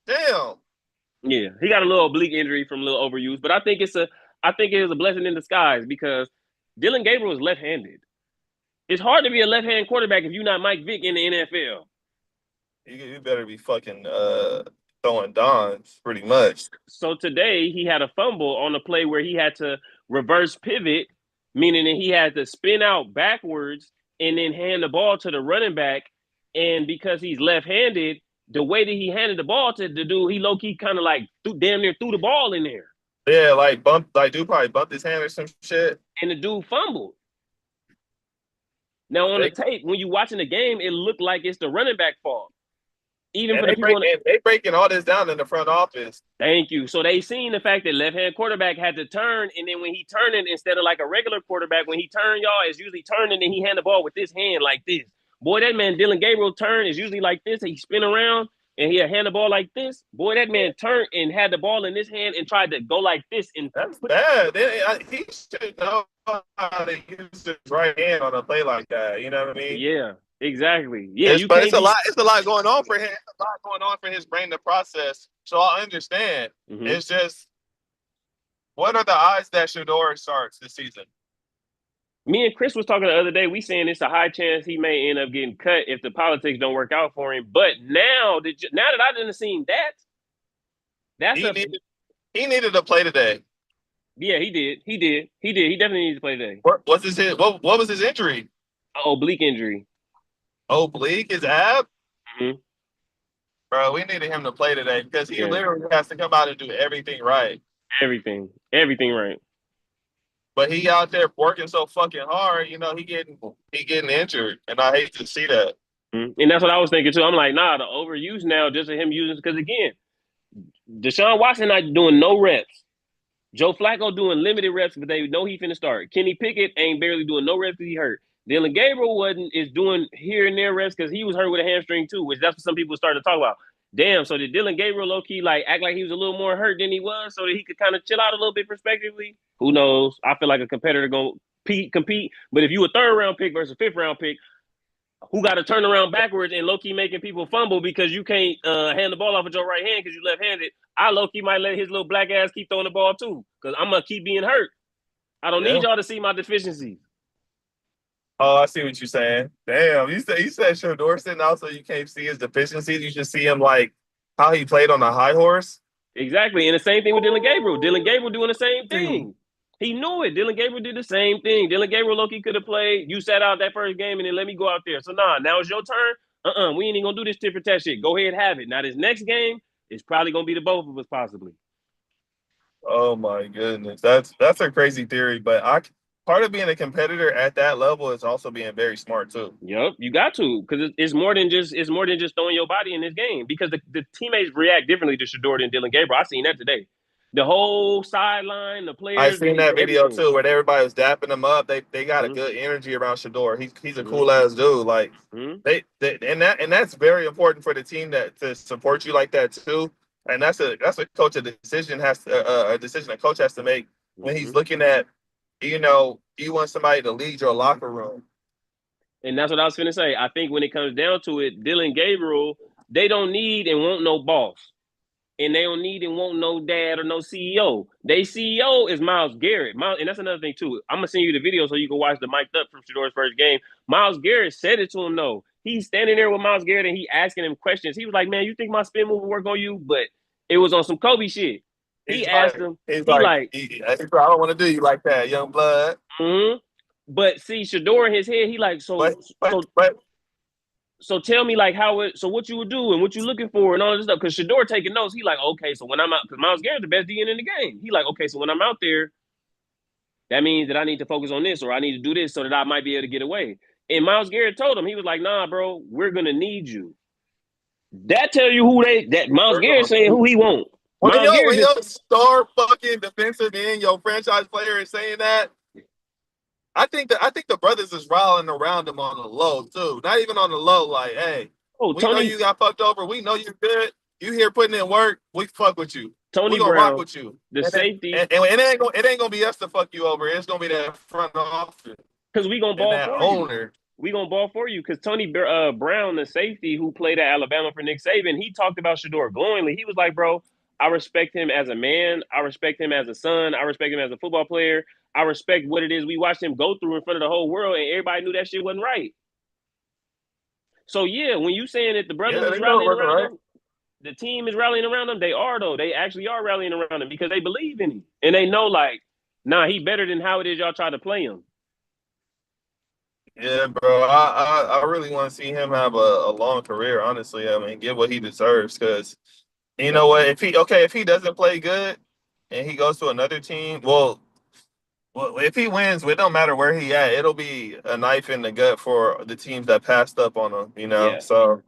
Damn. Yeah, he got a little oblique injury from a little overuse. But I think it is a blessing in disguise because Dylan Gabriel is left-handed. It's hard to be a left-hand quarterback if you're not Mike Vick in the NFL. You better be fucking throwing dons, pretty much. So today he had a fumble on a play where he had to reverse pivot, meaning that he had to spin out backwards and then hand the ball to the running back. And because he's left-handed, the way that he handed the ball to the dude, he low-key kind of like damn near threw the ball in there. Yeah, dude probably bumped his hand or some shit. And the dude fumbled. Now, on the tape, when you're watching the game, it looked like it's the running back fault. Even for the people they breaking all this down in the front office. Thank you. So they seen the fact that left-hand quarterback had to turn, and then when he turning, instead of like a regular quarterback, when he turn, y'all, is usually turning and he hand the ball with this hand like this. Boy, that man Dylan Gabriel turn is usually like this. He spin around and he'll hand the ball like this. Boy, that man turned and had the ball in his hand and tried to go like this. And that's bad. He should know how to use his right hand on a play like that. You know what I mean? Yeah, exactly. Yeah, but it's a lot. It's a lot going on for him. It's a lot going on for his brain to process. So I understand. Mm-hmm. It's just, what are the odds that Shador starts this season? Me and Chris was talking the other day. We saying it's a high chance he may end up getting cut if the politics don't work out for him. But now that I didn't see that, he needed to play today. Yeah, he did. He definitely needed to play today. What was his injury? Oblique injury. Oblique, his ab? Mm-hmm. Bro, we needed him to play today because he literally has to come out and do everything right. Everything right. But he out there working so fucking hard, you know, he getting injured, and I hate to see that. Mm-hmm. And that's what I was thinking too. I'm like, nah, the overuse now, just of him using, because again, Deshaun Watson not doing no reps. Joe Flacco doing limited reps, but they know he finna start. Kenny Pickett ain't barely doing no reps because he hurt. Dylan Gabriel is doing here and there reps because he was hurt with a hamstring too, which that's what some people started to talk about. Damn, so did Dylan Gabriel low key like act like he was a little more hurt than he was, so that he could kind of chill out a little bit prospectively? Who knows? I feel like a competitor gonna compete, but if you a third round pick versus fifth round pick, who got to turn around backwards and low key making people fumble because you can't hand the ball off with your right hand because you left handed? I low key might let his little black ass keep throwing the ball too because I'm gonna keep being hurt. I don't need y'all to see my deficiencies. Oh, I see what you're saying. Damn, you said Shador sitting out so you can't see his deficiencies. You just see him like how he played on a high horse. Exactly, and the same thing with Dylan Gabriel. Dylan Gabriel doing the same thing. He knew it. Dylan Gabriel did the same thing. Dylan Gabriel low-key could have played. You sat out that first game and then let me go out there. So now it's your turn. We ain't even gonna do this tit for tat shit. Go ahead, have it. Now this next game is probably gonna be the both of us possibly. Oh my goodness, that's a crazy theory, but part of being a competitor at that level is also being very smart too. Yep, you got to because it's more than just throwing your body in this game because the teammates react differently to Shador than Dylan Gabriel. I seen that today. The whole sideline, the I players, seen that video everything. too, where everybody was dapping him up. They got a good energy around Shador. He's a cool ass dude. Like they and that's very important for the team to support you like that too. And that's a coach a decision a decision a coach has to make when he's looking at, you want somebody to lead your locker room. And that's what I was finna say. I think when it comes down to it, Dylan Gabriel, they don't need and want no boss. And they don't need and want no dad or no CEO. They CEO is Myles Garrett. And that's another thing too. I'm gonna send you the video so you can watch the mic'd up from Shador's first game. Myles Garrett said it to him though. He's standing there with Myles Garrett and he asking him questions. He was like, "Man, you think my spin move will work on you?" But it was on some Kobe shit. He asked him. He's like, I don't want to do you like that, young blood. But see, Shador in his head, he like, so tell me like so what you would do and what you looking for and all this stuff. Because Shador taking notes, he like, okay, so when I'm out, because Myles Garrett's the best DN in the game. He like, okay, so when I'm out there, that means that I need to focus on this or I need to do this so that I might be able to get away. And Myles Garrett told him, he was like, nah, bro, we're gonna need you. That tell you that Myles Garrett saying who he want. When your star fucking defensive end, your franchise player is saying that, I think the brothers is riling around him on the low too. Not even on the low, like, hey, we know you got fucked over. We know you're good. You here putting in work. We fuck with you. Tony we gonna Brown, rock with you. The safety, and it ain't gonna be us to fuck you over. It's gonna be that front office. Because we gonna ball for owner. You. We gonna ball for you because Tony Brown, the safety who played at Alabama for Nick Saban, he talked about Shador glowingly. He was like, bro, I respect him as a man. I respect him as a son. I respect him as a football player. I respect what it is we watched him go through in front of the whole world, and everybody knew that shit wasn't right. So, yeah, when you saying that the brothers is rallying around him, the team is rallying around him, they are, though. They actually are rallying around him because they believe in him. And they know, like, nah, he better than how it is y'all try to play him. Yeah, bro. I really want to see him have a long career, honestly. I mean, get what he deserves because, you know what, if he doesn't play good and he goes to another team, well, if he wins, it don't matter where he at. It'll be a knife in the gut for the teams that passed up on him, Yeah. So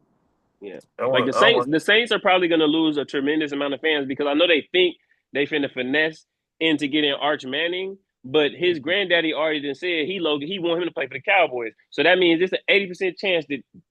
yeah, like the Saints are probably going to lose a tremendous amount of fans because I know they think they finna finesse into getting Arch Manning, but his granddaddy already done said he want him to play for the Cowboys. So that means it's an 80% chance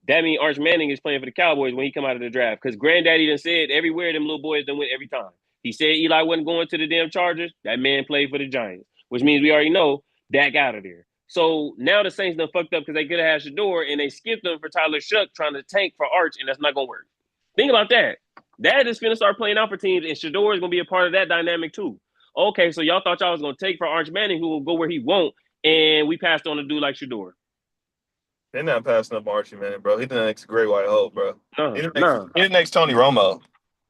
that means Arch Manning is playing for the Cowboys when he come out of the draft because granddaddy done said everywhere them little boys done went every time. He said Eli wasn't going to the damn Chargers. That man played for the Giants, which means we already know Dak out of there. So now the Saints done fucked up because they could have had Shador and they skipped them for Tyler Shuck trying to tank for Arch, and that's not going to work. Think about that. That is going to start playing out for teams, and Shador is going to be a part of that dynamic too. Okay, so y'all thought y'all was going to take for Arch Manning, who will go where he won't, and we passed on a dude like Shador. They're not passing up Archie Manning, bro. He's the next Great White Hope, bro. He's the next Tony Romo.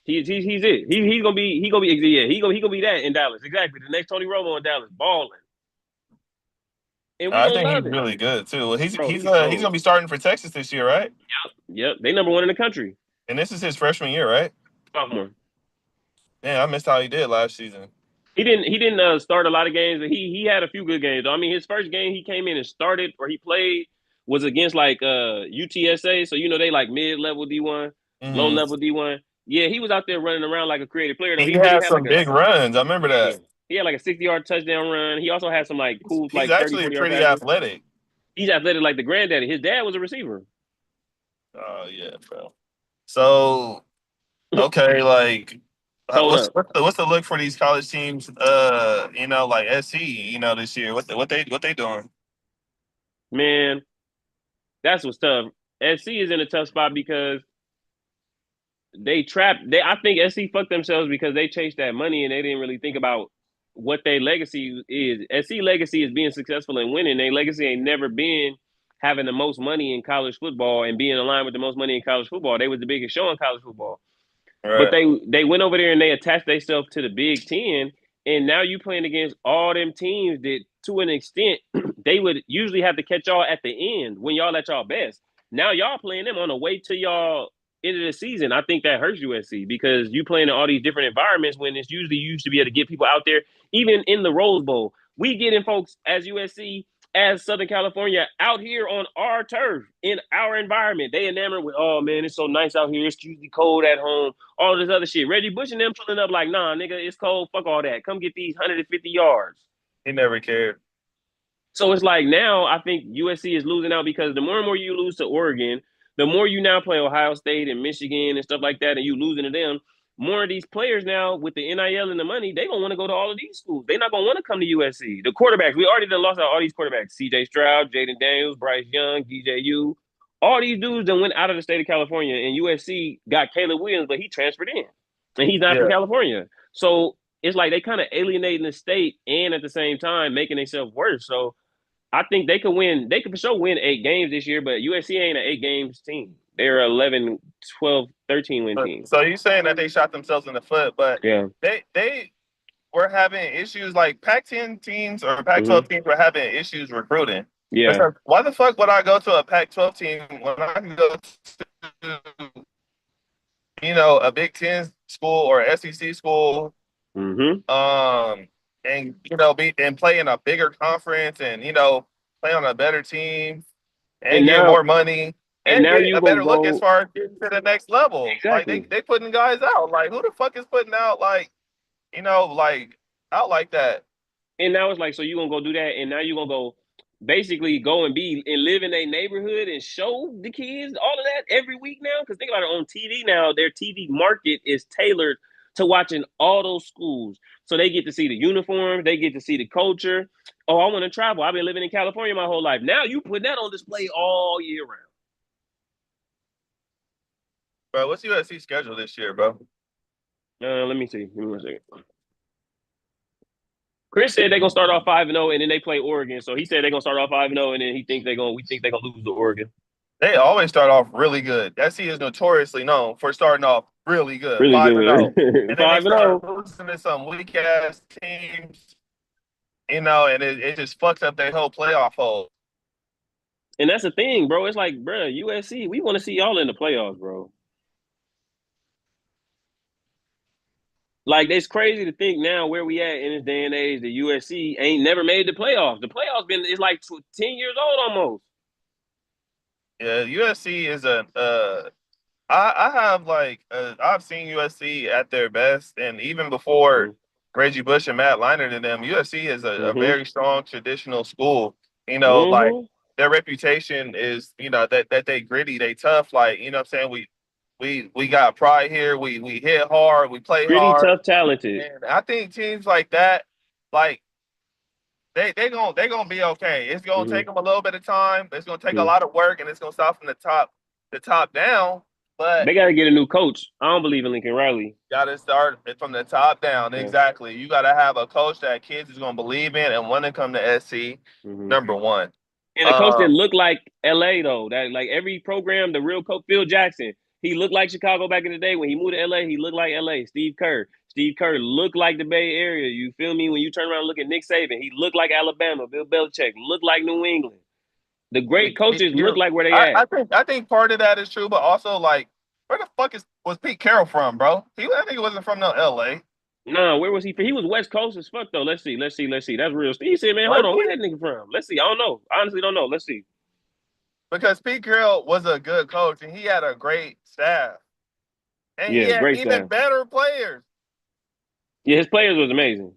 He's it. He's gonna be he gonna be that in Dallas. Exactly. The next Tony Romo in Dallas, balling. And I think he's really good too. He's gonna be starting for Texas this year, right? Yep. They number 1 in the country. And this is his freshman year, right? Sophomore. Yeah, I missed how he did last season. He didn't start a lot of games, but he had a few good games. I mean, his first game he came in and started or he played was against like UTSA, so they like mid-level D1, low-level D1. Yeah, he was out there running around like a creative player. He had some big runs. I remember that. Yeah. He had like a 60-yard touchdown run. He also had some like cool he's actually pretty athletic. He's athletic like the granddaddy. His dad was a receiver. Oh yeah, bro. So okay, like Hold up, what's the look for these college teams? Like SC, this year. What they doing? man. That's what's tough. SC is in a tough spot because they trapped. I think SC fucked themselves because they chased that money and they didn't really think about what their legacy is. SC legacy is being successful and winning. Their legacy ain't never been having the most money in college football and being aligned with the most money in college football. They was the biggest show in college football. All But right. they went over there and they attached themselves to the Big Ten, and now you playing against all them teams that, to an extent, they would usually have to catch y'all at the end when y'all at y'all best. Now y'all playing them on the way to y'all end of the season. I think that hurts USC because you playing in all these different environments when it's usually you used to be able to get people out there, even in the Rose Bowl. We getting folks as USC as Southern California out here on our turf in our environment. They enamored with, oh man, it's so nice out here. It's usually cold at home. All this other shit. Reggie Bush and them pulling up like, nah, nigga, it's cold. Fuck all that. Come get these 150 yards. He never cared. So it's like now I think USC is losing out because the more and more you lose to Oregon, the more you now play Ohio State and Michigan and stuff like that, and you losing to them. More of these players now with the NIL and the money, they gonna want to go to all of these schools. They're not gonna want to come to USC. The quarterbacks, we already done lost out all these quarterbacks: C.J. Stroud, Jaden Daniels, Bryce Young, DJU. All these dudes that went out of the state of California, and USC got Caleb Williams, but he transferred in, and he's not from Yeah. California. So it's like they kind of alienating the state and at the same time making themselves worse. So I think they could win. They could for sure win 8 games this year, but USC ain't an 8 games team. They're 11, 12, 13 win team. So you saying that they shot themselves in the foot, but Yeah. they were having issues like Pac-10 teams or Mm-hmm. Pac-12 teams were having issues recruiting. Yeah. Because why the fuck would I go to a Pac-12 team when I can go to a Big Ten school or SEC school, Mm-hmm. and be and play in a bigger conference and play on a better team and And get now more money and and now get you a gonna better look as go far as getting to the next level. Like exactly. they putting guys out. Like who the fuck is putting out like out like that? And now it's like, so you gonna go do that, and now you gonna go basically go and be and live in a neighborhood and show the kids all of that every week now. Because think about it, on TV now, their TV market is tailored to watching all those schools. So they get to see the uniforms, they get to see the culture. Oh, I want to travel. I've been living in California my whole life. Now you put that on display all year round. Bro, what's USC schedule this year, bro? Let me see. Give me 1 second. Chris said they're gonna start off 5-0, and then they play Oregon. So he said they're gonna start off 5-0, and then we think they're gonna lose to Oregon. They always start off really good. SC is notoriously known for starting off really good, Really 5-0. good. And then they 5-0. start losing to some weak ass teams, and it just fucks up their whole playoff hole. And that's the thing, bro. It's like, bro, USC, we want to see y'all in the playoffs, bro. Like, it's crazy to think now where we at in this day and age that USC ain't never made the playoffs. The playoffs it's like 10 years old almost. Yeah, USC is I have I've seen USC at their best, and even before Mm-hmm. Reggie Bush and Matt Leinart and them, USC is a Mm-hmm. very strong traditional school. Like Mm-hmm. their reputation is, that they gritty, they tough. Like, what I'm saying, we got pride here. We hit hard, we play Pretty hard, tough, talented. and I think teams like that, like they gonna be okay. It's gonna Mm-hmm. take them a little bit of time. It's gonna take a Mm-hmm. lot of work, and it's gonna start from the top down. But They got to get a new coach. I don't believe in Lincoln Riley. got to start it from the top down. Yeah. Exactly. You got to have a coach that kids is going to believe in and want to come to SC. Mm-hmm. Number one. And a coach that looked like LA though. That like every program, the real coach Phil Jackson, he looked like Chicago back in the day. When he moved to LA, he looked like LA. Steve Kerr. Steve Kerr looked like the Bay Area. You feel me? When you turn around and look at Nick Saban, he looked like Alabama. Bill Belichick looked like New England. The great coaches look like where they at. I think part of that is true, but also like, where the fuck was Pete Carroll from, bro? I think he wasn't from no LA. Nah, where was he from? He was West Coast as fuck though. Let's see. That's real. Steve said, man, hold Was on, where he? that nigga from? Let's see. I don't know. Honestly, don't know. Let's see. Because Pete Carroll was a good coach and he had a great staff. And he Yeah, had great even staff. better players. Yeah, his players was amazing.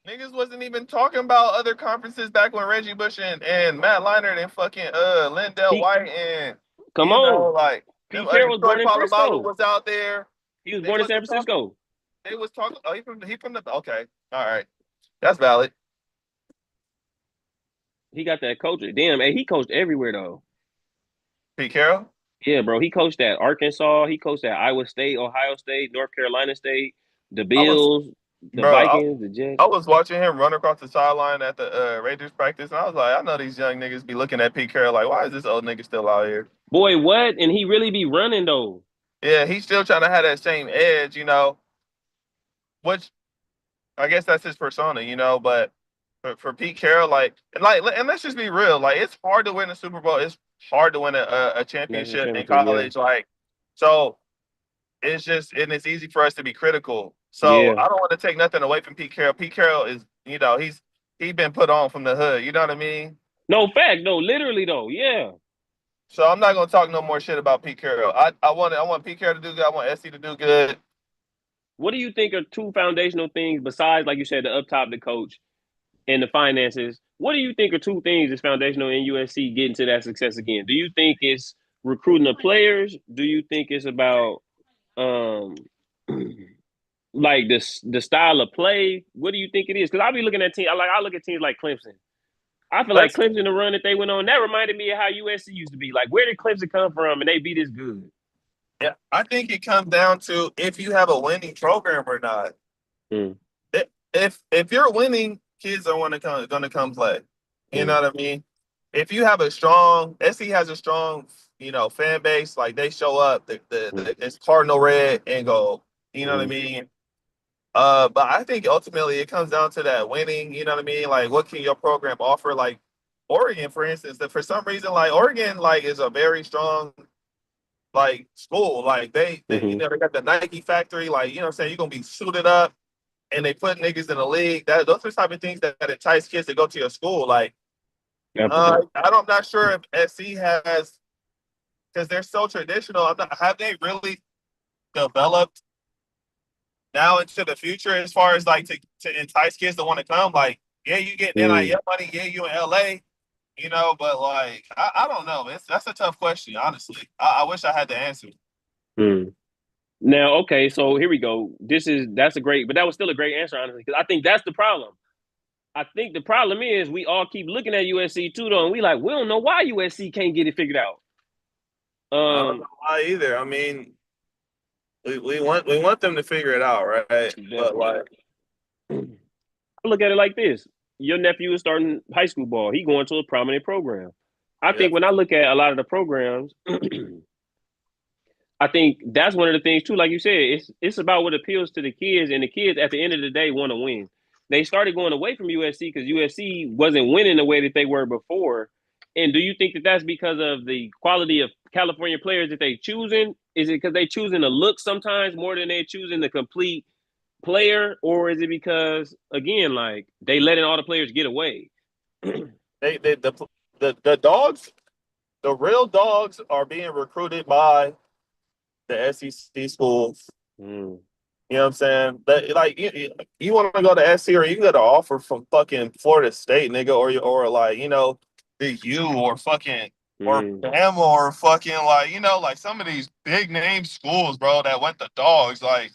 Niggas wasn't even talking about other conferences back when Reggie Bush and Matt Leinart and fucking Lindell He White and come on. like Pete Carroll was Troy born in Polamalu Frisco. was out there. He was They born in San wasn't talking. Francisco. They was talking. Oh, he from the. Okay, all right, that's valid. He got that coaching. Damn, hey, he coached everywhere though. Pete Carroll. Yeah, bro. He coached at Arkansas. He coached at Iowa State, Ohio State, North Carolina State, the I was, Bills, the bro. Vikings, the I Jets. was watching him run across the sideline at the Raiders practice, and I was like, I know these young niggas be looking at Pete Carroll like, why is this old nigga still out here? Boy, what? And he really be running though. Yeah, he's still trying to have that same edge, which I guess that's his persona, but for Pete Carroll, and let's just be real, like it's hard to win a Super Bowl. It's hard to win a National championship in championship, yeah. college. So it's just, and it's easy for us to be critical. So Yeah. I don't want to take nothing away from Pete Carroll. Pete Carroll is, he's been put on from the hood. You know what I mean? No fact, no, literally though, yeah. So I'm not gonna talk no more shit about Pete Carroll. I want Pete Carroll to do good. I want SC to do good. What do you think are two foundational things besides, like you said, the up top, the coach, and the finances? What do you think are two things that's foundational in USC getting to that success again? Do you think it's recruiting the players? Do you think it's about um like the style of play? What do you think it is? Because I be looking at teams. I look at teams like Clemson. I feel like Let's Clemson, the run that they went on, that reminded me of how USC used to be. Like, where did Clemson come from and they be this good? Yeah, I think it comes down to if you have a winning program or not. Mm, If you're winning, kids are gonna come play. You mm, know what I mean? If you have a strong SC has a strong, fan base, like they show up, mm, it's Cardinal red and gold. You know what I mm, mean? But I think ultimately it comes down to that winning, you know what I mean? Like what can your program offer? Like Oregon, for instance, that for some reason, like Oregon, like is a very strong like school. Like mm-hmm. they got the Nike factory, like, you know what I'm saying? You're gonna be suited up and they put niggas in the league. Those are the type of things that entice kids to go to your school. Like, Definitely. I'm not sure if SC has, because they're so traditional. Have they really developed now into the future as far as like to entice kids to want to come? Like, yeah, you get Mm, NIL money, yeah, you in LA, but like I don't know. That's a tough question, honestly. I wish I had the answer. mm. Now, okay, so here we go. That's a great, but that was still a great answer, honestly, because I think that's the problem. I think the problem is we all keep looking at USC too, though, and we don't know why USC can't get it figured out. I don't know why either. I mean, we want them to figure it out, right? But Definitely. like, I look at it like this: your nephew is starting high school ball. He going to a prominent program. I yeah, think when I look at a lot of the programs, I think that's one of the things too. Like you said, it's about what appeals to the kids, and the kids at the end of the day want to win. They started going away from USC because USC wasn't winning the way that they were before. And do you think that that's because of the quality of California players that they choosing? Is it because they choosing the look sometimes more than they choosing the complete player, or is it because again, like they letting all the players get away? they the dogs, the real dogs are being recruited by the SEC schools. Mm, You know what I'm saying? Like you want to go to SC or you can get an offer from fucking Florida State, nigga, or like the U or fucking or mm. Bama or fucking like like some of these big name schools, bro, that went to dogs. Like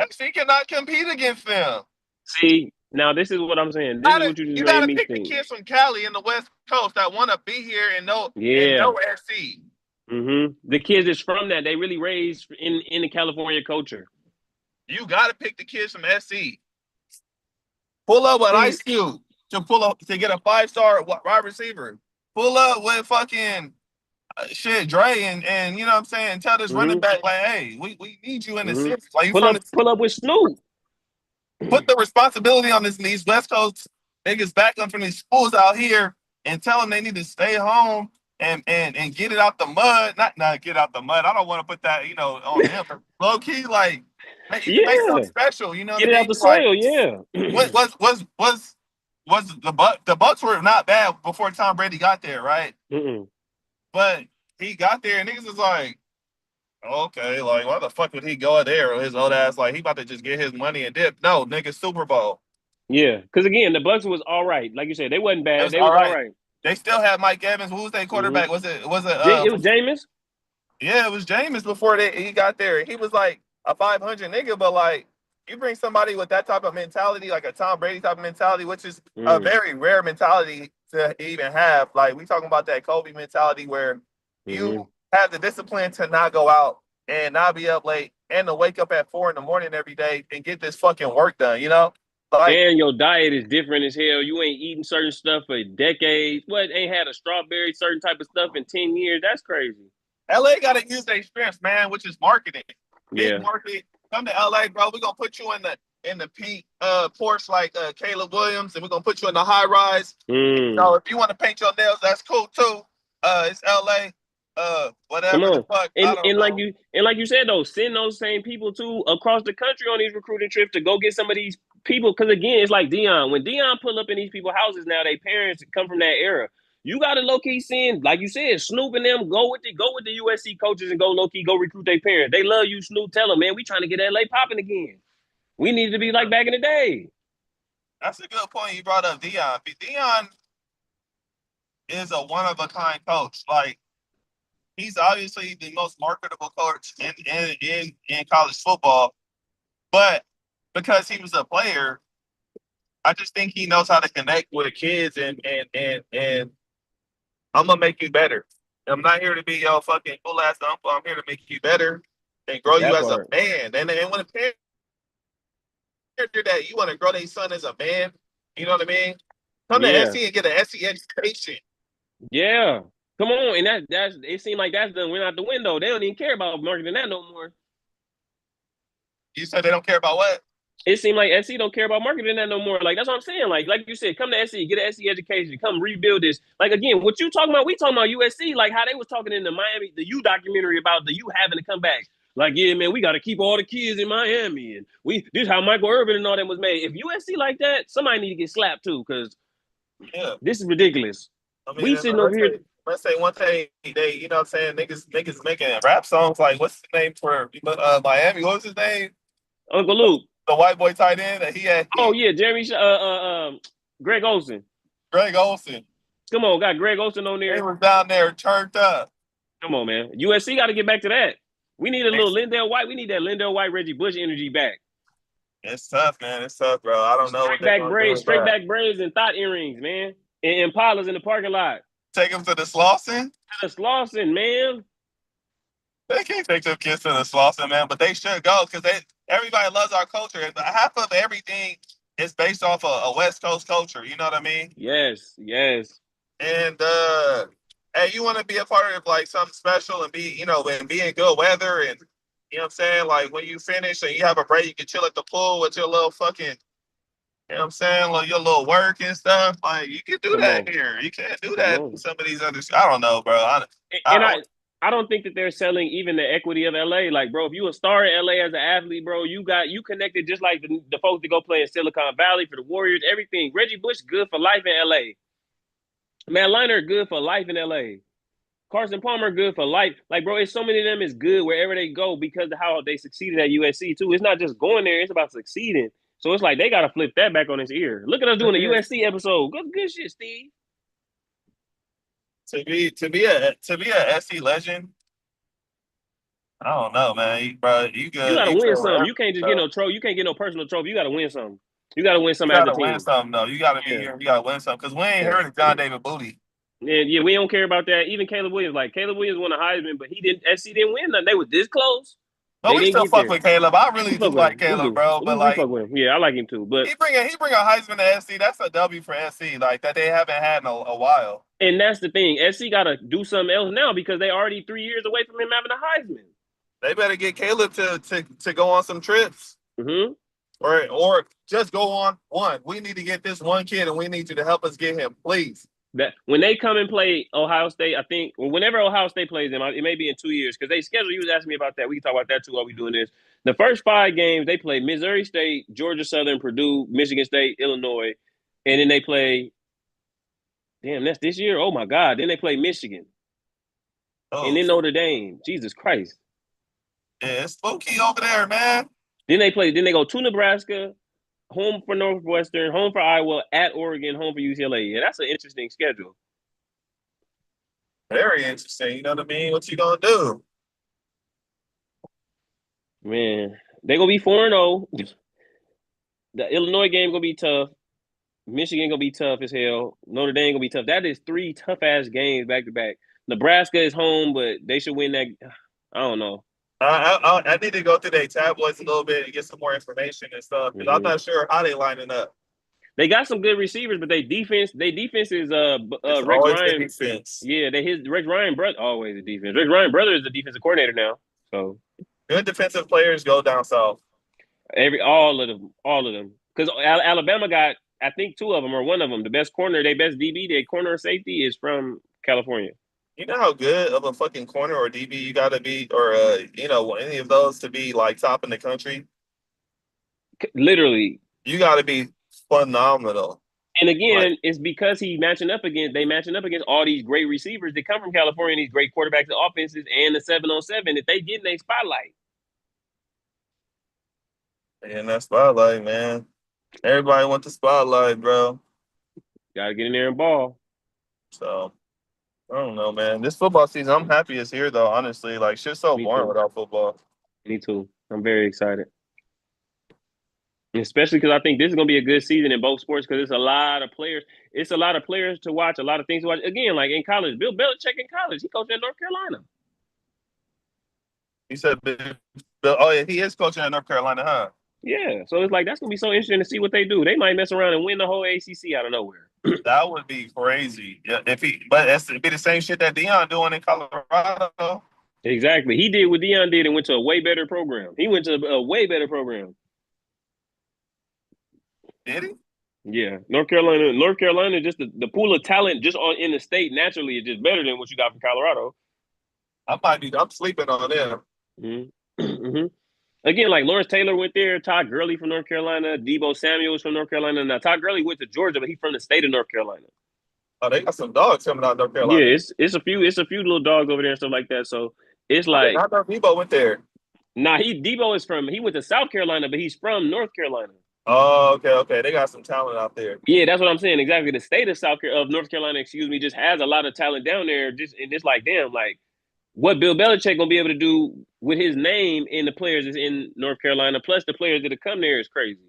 SC cannot compete against them. See, now this is what I'm saying. This is what you just You made gotta me pick the think. kids from Cali and the West Coast that want to be here and Yeah. know SC. The kids that's from that, they really raised in the California culture. You gotta pick the kids from SC. Pull up with See, Ice Cube to get a 5-star wide receiver. Pull up with fucking shit, Dre, and you know what I'm saying. Tell this running hmm back like, hey, we need you in the hmm city. Like you from the pull up with Snoop. put the responsibility on these West Coast niggas back up from these schools out here and tell them they need to stay home and get it out the mud. Not get out the mud. I don't want to put that on them. But low key, like make something Yeah, special. You know what get I it out mean? the Like soil. Yeah. what was the Bucks were not bad before Tom Brady got there, right? Mm-mm. But he got there and niggas was like, okay, like why the fuck would he go there? His old ass, like he about to just get his money and dip. No, nigga, Super Bowl. Yeah, because again, the Bucks was all right. Like you said, they wasn't It bad. was They all was all right. right. They still had Mike Evans. Who was their Mm-hmm. quarterback? Was it It was Jameis. Yeah, it was Jameis before he got there. He was like a 500 nigga, but like you bring somebody with that type of mentality, like a Tom Brady type of mentality, which is a Mm-hmm. very rare mentality to even have. Like we talking about that Kobe mentality where Mm-hmm. you have the discipline to not go out and not be up late and to wake up at 4 in the morning every day and get this fucking work done, you know? Like And your diet is different as hell. You ain't eating certain stuff for decades. What ain't had a strawberry, certain type of stuff in 10 years? That's crazy. LA got to use their strengths, man, which is marketing. Big Yeah. market. Come to LA, bro. We're gonna put you in the pink Porsche like Caleb Williams, and we're gonna put you in the high rise. So Mm. if you want to paint your nails, that's cool too. It's LA. Come Whatever the on. fuck. I And don't and like know. you and like you said though, send those same people too across the country on these recruiting trips to go get some of these people. Because again, it's like Dion. When Dion pull up in these people's houses now, they parents come from that era. You got to low key send, like you said, Snoop and them go with the USC coaches and go low key go recruit their parents. They love you, Snoop. Tell them, man, we trying to get LA popping again. We need to be like back in the day. That's a good point you brought up, Dion. Dion is a one of a kind coach. Like he's obviously the most marketable coach in college football, but because he was a player, I just think he knows how to connect with kids and I'm gonna make you better. I'm not here to be your fucking full ass uncle. I'm here to make you better and grow you That as a part. man. And when a parent do that, you want to grow their son as a man. You know what I mean? Come to Yeah. SC and get an SC education. Yeah. Come on. And that's it seemed like that's done went out the window. They don't even care about marketing that no more. You said they don't care about what? It seemed like SC don't care about marketing that no more. Like that's what I'm saying. Like you said, come to SC, get an SC education, come rebuild this. Like again, what you talking about? We talking about USC, like how they was talking in the Miami, the U documentary about the U having to come back. Like yeah, man, we got to keep all the kids in Miami, and this is how Michael Irvin and all that was made. If USC like that, somebody need to get slapped too, because Yeah. this is ridiculous. I mean, We sitting over here, let's say one day they, you know what I'm saying, niggas making rap songs like what's his name for Miami? What was his name? Uncle Luke. The white boy tight end that Oh yeah, Greg Olson. Greg Olson. Come on, got Greg Olson on He there. was down there turned up. Come on, man. USC got to get back to that. We need a little Lindell White. We need that Lindell White, Reggie Bush energy back. It's tough, man. It's tough, bro. I don't know what they're gonna do with Straight that. back braids, and thought earrings, man. And Impalas in the parking lot. Take him to the Slauson. That's Lawson, man. They can't take them kids to the Slauson, man, but they should go because everybody loves our culture. And half of everything is based off a West Coast culture. You know what I mean? Yes, yes. And hey, you want to be a part of like something special and be, and be in good weather and you know what I'm saying? Like when you finish and you have a break, you can chill at the pool with your little fucking, you know what I'm saying? Like your little work and stuff. Like you can do Come that on, here. You can't do come that in on. some of these other. I don't know, bro. And I I don't think that they're selling even the equity of LA. Like, bro, if you a star in LA as an athlete, bro, you connected just like the folks that go play in Silicon Valley for the Warriors, everything. Reggie Bush good for life in LA. Matt Leinart good for life in LA. Carson Palmer good for life. Like, bro, it's so many of them is good wherever they go because of how they succeeded at USC too. It's not just going there; it's about succeeding. So it's like they got to flip that back on his ear. Look at us doing a USC episode. Good shit, Steve. to be a SC legend. I don't know, man. Bro, you You good? got to You win good something. wherever You can't you just get go. no trophy. You can't get no personal trophy. You got to win something. You got to win You something as a gotta win team. something though. You gotta be Yeah, here. You gotta win something because we ain't yeah. heard of John David Booty. Yeah, we don't care about that. Even Caleb Williams, like Caleb Williams won a Heisman, but he didn't. SC didn't win nothing. They were this close. But They we didn't still get fuck there. with Caleb. I We really do fuck with like him. We Caleb, do. bro. But We like fuck with him. Yeah, I like him too. But he bring a Heisman to SC. That's a W for SC. Like that they haven't had in a while. and that's the thing. SC got to do something else now because they already 3 years away from him having a Heisman. They better get Caleb to go on some trips. Mm-hmm. Or just go on one. We need to get this one kid and we need you to help us get him, please. That when they come and play Ohio State, I think, or whenever Ohio State plays them, it may be in 2 years because they schedule. You was asking me about that. We can talk about that too while we doing this. The first 5 games they play Missouri State, Georgia Southern, Purdue, Michigan State, Illinois, and then they play. Damn, that's this year. Oh my God! Then they play Michigan, and Oh, then Notre Dame. Jesus Christ! yeah, it's spooky over there, man. Then they play. Then they go to Nebraska. home for Northwestern, home for Iowa, at Oregon, home for UCLA. Yeah, that's an interesting schedule. Very interesting. You know what I mean? What you gonna do? Man, they're gonna be 4-0. The Illinois game gonna be tough. Michigan gonna be tough as hell. Notre Dame gonna be tough. That is 3 tough ass games back to back. Nebraska is home, but they should win that. I don't know. I need to go through their tabloids a little bit and get some more information and stuff because I'm Mm-hmm. not sure how they lining up. They got some good receivers, but they defense is It's Rex always the Ryan. defense. Yeah, his Rex Ryan brother always a defense. Rex Ryan brother is the defensive coordinator now. So Good defensive players go down south. all of them. Because Alabama got, I think, 2 of them or one of them. The best corner, their best DB, their corner or safety is from California. You know how good of a fucking corner or DB you got to be, or any of those to be like top in the country. Literally. You got to be phenomenal. And again, it's because they matching up against all these great receivers that come from California, and these great quarterbacks and offenses, and the 7-on-7 that they get in their spotlight. And that spotlight, man. Everybody wants the spotlight, bro. Gotta get in there and ball. So I don't know, man. This football season, I'm happy it's here though, honestly. Like shit's so boring without football. Me too. I'm very excited. Especially because I think this is going to be a good season in both sports because it's a lot of players. It's a lot of players to watch, a lot of things to watch. Again, like in college, Bill Belichick in college, he coached at North Carolina. He said, oh, yeah, he is coaching at North Carolina, huh? Yeah. So it's like, that's going to be so interesting to see what they do. They might mess around and win the whole ACC out of nowhere. That would be crazy. Yeah, but it'd be the same shit that Deion doing in Colorado. Exactly. He did what Deion did and went to a way better program. He went to a way better program. Did he? Yeah. North Carolina, just the pool of talent just in the state naturally is just better than what you got from Colorado. I'm sleeping on them. Mm-hmm. Mm-hmm. Again, like Lawrence Taylor went there, Todd Gurley from North Carolina, Debo Samuels from North Carolina. Now Todd Gurley went to Georgia, but he's from the state of North Carolina. Oh, they got some dogs coming out of North Carolina. Yeah, it's a few little dogs over there and stuff like that. So it's like, I know Debo went there. Nah, he went to South Carolina, but he's from North Carolina. Oh, okay. They got some talent out there. Yeah, that's what I'm saying. Exactly. The state of North Carolina, just has a lot of talent down there. And it's like, damn, like what Bill Belichick gonna be able to do with his name and the players is in North Carolina, plus the players that have come there is crazy.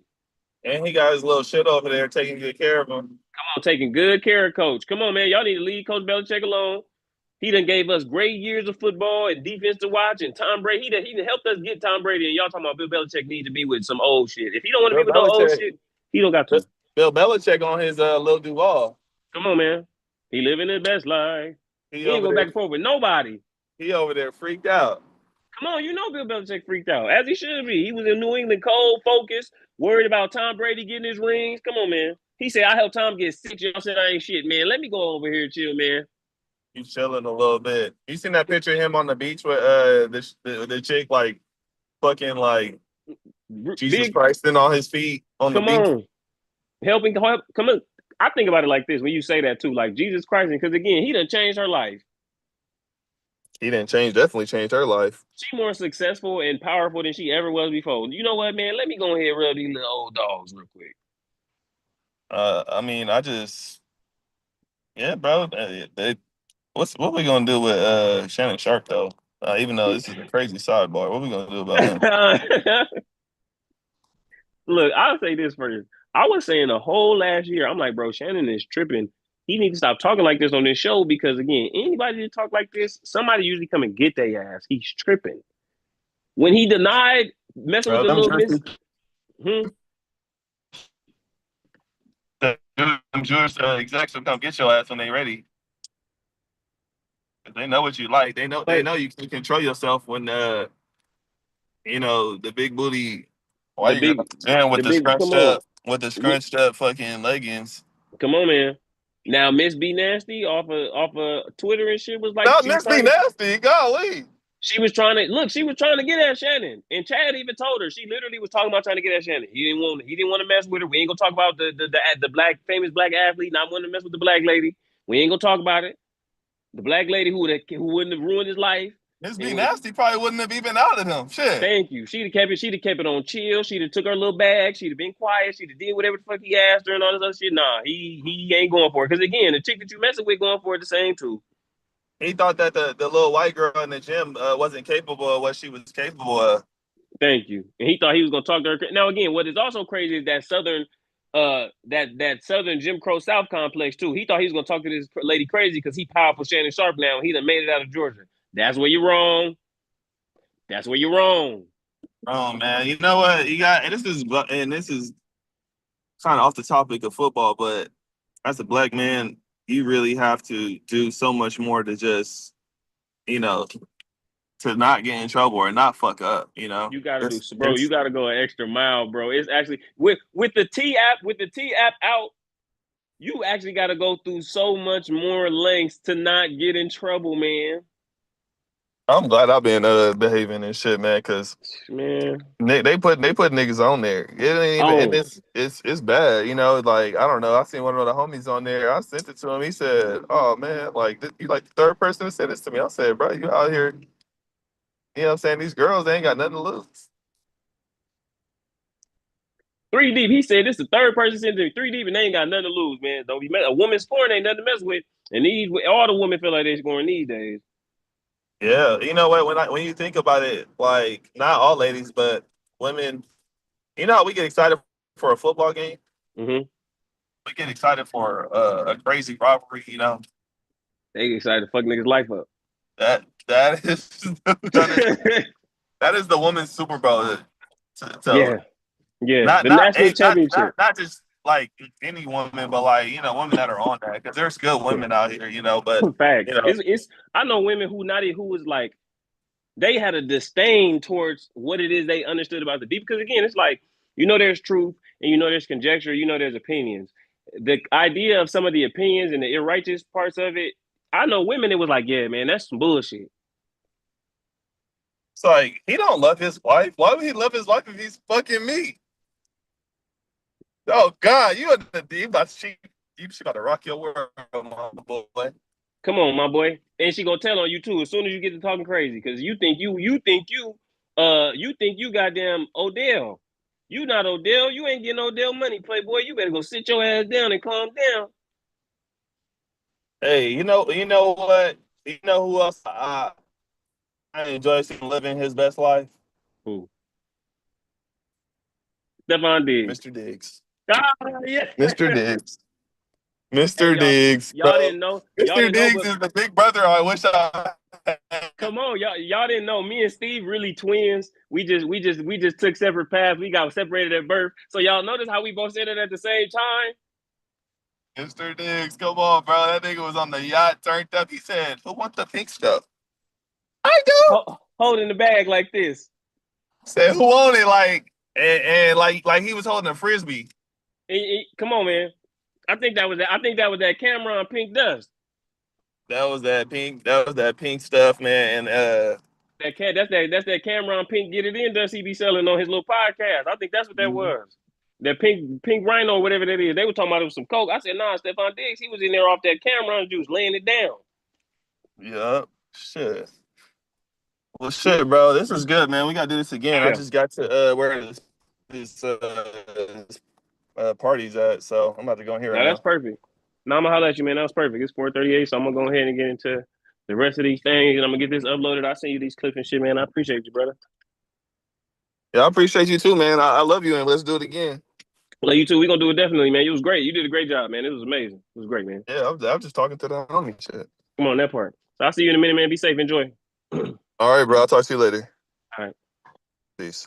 And he got his little shit over there taking good care of him. Come on, taking good care of Coach. Come on, man. Y'all need to leave Coach Belichick alone. He done gave us great years of football and defense to watch, and Tom Brady. He done helped us get Tom Brady. And y'all talking about Bill Belichick need to be with some old shit. If he don't want to be with no old shit, he don't got to. Bill Belichick on his Lil Duval. Come on, man. He living his best life. He ain't go back and forth with nobody. He over there freaked out. Come on, you know Bill Belichick freaked out, as he should be. He was in New England cold, focused, worried about Tom Brady getting his rings. Come on, man. He said, I helped Tom get 6. Y'all said I ain't shit, man. Let me go over here and chill, man. He's chilling a little bit. You seen that picture of him on the beach with the chick like fucking like Jesus Christ on his feet on the beach? Come on. Come on. I think about it like this when you say that too, like Jesus Christ, because again, he done changed her life. He didn't definitely changed her life. She more successful and powerful than she ever was before. You know what, man? Let me go ahead and rub these little old dogs real quick. Yeah, bro. What we gonna do with Shannon Sharp though? Even though this is a crazy sidebar, what we gonna do about him? Look, I'll say this first. I was saying the whole last year, I'm like, bro, Shannon is tripping. He needs to stop talking like this on this show because, again, anybody that talk like this, somebody usually come and get their ass. He's tripping. When he denied messing with the little miss, them Jewish execs will come get your ass when they ready. They know what you like. They know you can control yourself when the big booty. Why you with the scrunched up fucking leggings? Come on, man. Now Miss B Nasty off of Twitter and shit was like, not Miss B Nasty, golly. She was trying to get at Shannon, and Chad even told her. She literally was talking about trying to get at Shannon. He didn't want to mess with her. We ain't gonna talk about the famous black athlete not wanting to mess with the black lady. We ain't gonna talk about it. The black lady who wouldn't have ruined his life. His It be was nasty probably wouldn't have even out of him. Shit. thank you. She'd have kept it. She'd have kept it on chill. She'd have took her little bag. She'd have been quiet. She'd have did whatever the fuck he asked her and all this other shit. Nah, he ain't going for it. Because again, the chick that you messing with going for it the same too. He thought that the little white girl in the gym wasn't capable of what she was capable of. Thank you. And he thought he was gonna talk to her. Now again, what is also crazy is that southern, that southern Jim Crow South complex too. He thought he was gonna talk to this lady crazy because he powerful Shannon Sharp now. He done made it out of Georgia. That's where you're wrong. That's where you're wrong. Oh man, you know what? You got and this is kind of off the topic of football, but as a black man, you really have to do so much more to just, you know, to not get in trouble or not fuck up, you know. You gotta do, It's, bro. You it's gotta go an extra mile, bro. It's actually with the T app out. You actually got to go through so much more lengths to not get in trouble, man. I'm glad I've been behaving and shit, man, because Man, they put niggas on there. It ain't even and oh, it's bad, you know. Like I don't know. I seen one of the homies on there. I sent it to him. He said, "Oh man, like you like the third person to say this to me." I said, "Bro, you out here, you know what I'm saying? These girls they ain't got nothing to lose." 3 deep. He said this is the third person sent to 3 deep, and they ain't got nothing to lose, man. Don't be a woman scoring ain't nothing to mess with, and these all the women feel like they're scoring these days. Yeah, you know what? When you think about it, like not all ladies, but women, you know how we get excited for a football game? Mm-hmm. We get excited for a crazy robbery, you know. They excited to fuck niggas' life up. That is that is that is the women's Super Bowl. So Yeah, yeah. The national championship. not just like any woman, but like you know women that are on that because there's good women out here, you know. But you Facts. know, It's. I know women who was like they had a disdain towards what it is they understood about the deep. Because again, it's like, there's truth and there's conjecture, there's opinions. The idea of some of the opinions and the irrighteous parts of it, I know women, it was like, yeah, man, that's some bullshit. it's like he don't love his wife. Why would he love his wife if he's fucking me? Oh God, you in the deep, but she about to rock your world, my boy. Come on, my boy. And she gonna tell on you too as soon as you get to talking crazy. Cause you think you goddamn Odell. You not Odell, you ain't getting Odell money, playboy. You better go sit your ass down and calm down. Hey, you know what? You know who else I enjoy seeing living his best life? Who? Stephon Diggs. Mr. Diggs. Ah, yeah. Mr. Diggs. Hey, Mr. Diggs, bro. y'all didn't know. Y'all Mr. didn't know, Diggs but is the big brother I wish I had. come on, y'all didn't know. Me and Steve really twins. We just took separate paths. We got separated at birth. So y'all notice how we both said it at the same time? Mr. Diggs, come on, bro. That nigga was on the yacht turned up. He said, "Who wants the pink stuff?" I do. Holding the bag like this. Said, "Who want it?" And like he was holding a frisbee. Come on, man. I think that was that Cameron Pink Dust. That was that pink. That was that pink stuff, man. And That's that Cameron Pink Get It In Dust he be selling on his little podcast. I think that's what that mhm. was. That pink rhino, whatever that is. They were talking about it was some coke. I said, nah, Stephon Diggs, he was in there off that Cameron juice, laying it down. Yup. Shit. Well, shit, bro. This is good, man. We gotta do this again. I Yeah. just got to where this party's at, so I'm about to go in here right No, that's now. perfect. No, I'm gonna holler at you, man. That was perfect. It's 4:38, so I'm gonna go ahead and get into the rest of these things, and I'm gonna get this uploaded. I'll send you these clips and shit, man. I appreciate you, brother. Yeah, I appreciate you too, man. I love you, and let's do it again. Love you too. We gonna do it definitely, man. You was great. You did a great job, man. It was amazing. It was great, man. Yeah, I'm just talking to the homie shit. Come on, that part. So I'll see you in a minute, man. Be safe. Enjoy. All All right, bro. I'll talk to you later. right. Peace.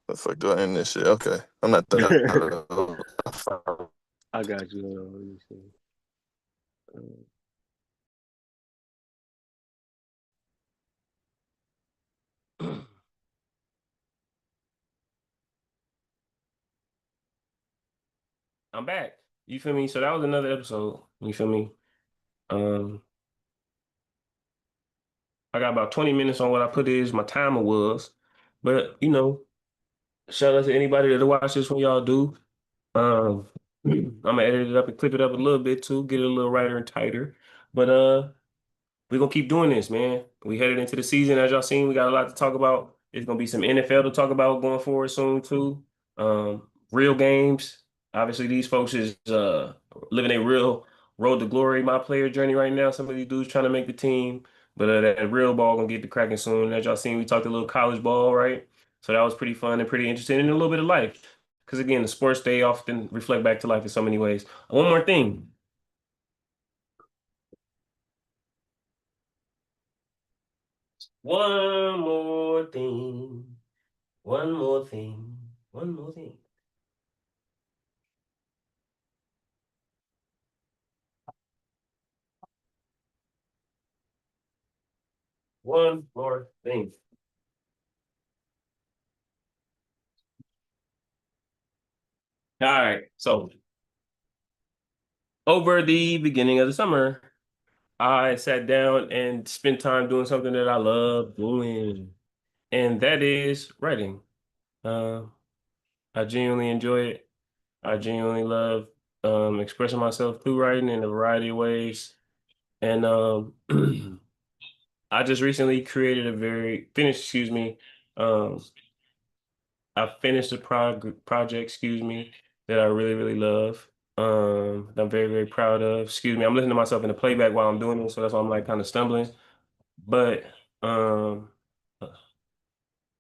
The fuck do I end this shit? Okay. I'm not done. I got you. Let me see. I'm back. You feel me? So that was another episode. You feel me? Um, I got about 20 minutes on what I put is my timer was. But shout out to anybody that'll watch this when y'all do. Um, I'm gonna edit it up and clip it up a little bit too, get it a little righter and tighter. But we're gonna keep doing this, man. We headed into the season, as y'all seen. We got a lot to talk about. There's gonna be some NFL to talk about going forward soon too. Real games. Obviously, these folks is living a real road to glory, my player journey right now. Some of these dudes trying to make the team, but that real ball gonna get to cracking soon. As y'all seen, we talked a little college ball, right? So that was pretty fun and pretty interesting, and a little bit of life. Because again, the sports they often reflect back to life in so many ways. One more thing. One more thing. One more thing. One more thing. One more thing. All right. So over the beginning of the summer, I sat down and spent time doing something that I love doing, and that is writing. Uh, I genuinely enjoy it. I genuinely love expressing myself through writing in a variety of ways. And I just recently created excuse me, um, I finished a project, excuse me, that I really, really love. That I'm very, very proud of. Excuse me, I'm listening to myself in the playback while I'm doing it, so that's why I'm like kind of stumbling. But um,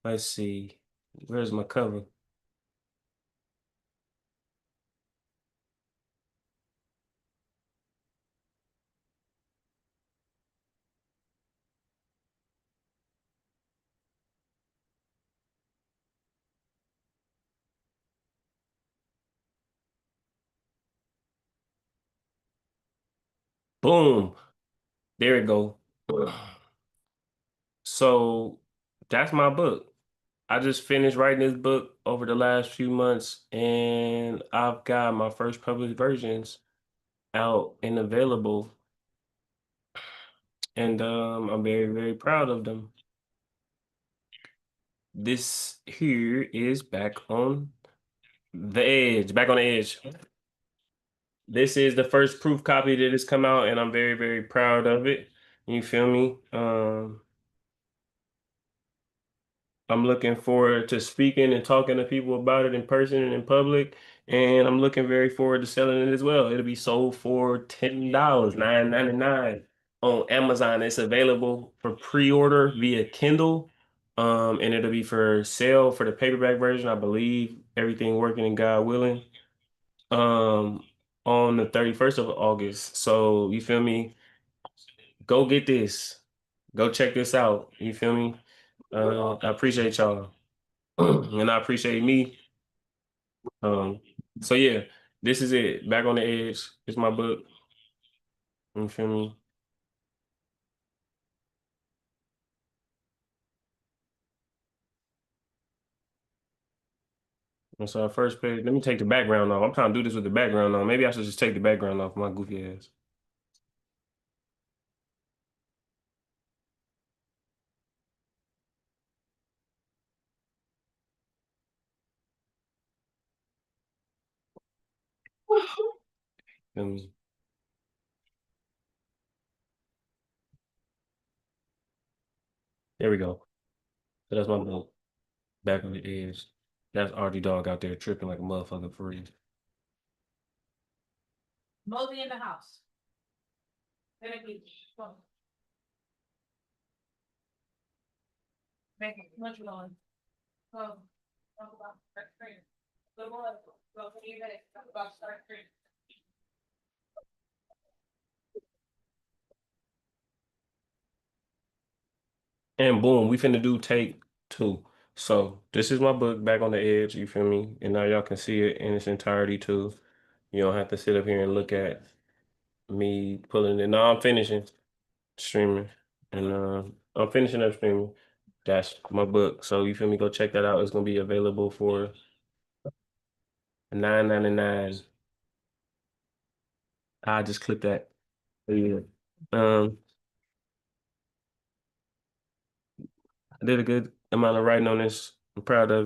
let's see, where's my cover? Boom, there it go. So that's my book. I just finished writing this book over the last few months, and I've got my first published versions out and available, and I'm very, very proud of them. This here is back on the edge. This is the first proof copy that has come out, and I'm very, very proud of it. You feel me? I'm looking forward to speaking and talking to people about it in person and in public. And I'm looking very forward to selling it as well. It'll be sold for $10, $9.99 on Amazon. It's available for pre-order via Kindle. And it'll be for sale for the paperback version, I believe. Everything working and God willing. Um, on the 31st of August. So you feel me? Go get this. Go check this out. You feel me? I appreciate y'all. And I appreciate me. Um, so yeah, this is it. Back on the Edge. It's my book. You feel me? And so our first page, let me take the background off. I'm trying to do this with the background on. Maybe I should just take the background off my goofy ass. Feel me? There we go. So that's my book. Back on the Edge. That's Artie Dog out there tripping like a motherfucker for real. Mostly in the house. Making much long. Oh, about and boom, we finna do take two. So this is my book, Back on the Edge, you feel me? And now y'all can see it in its entirety too. You don't have to sit up here and look at me pulling it. No, I'm finishing streaming. And I'm finishing up streaming. That's my book. So you feel me? Go check that out. It's gonna be available for $9.99. I just clipped that. Yeah. Um, I did a good amount of writing on this. I'm proud of it.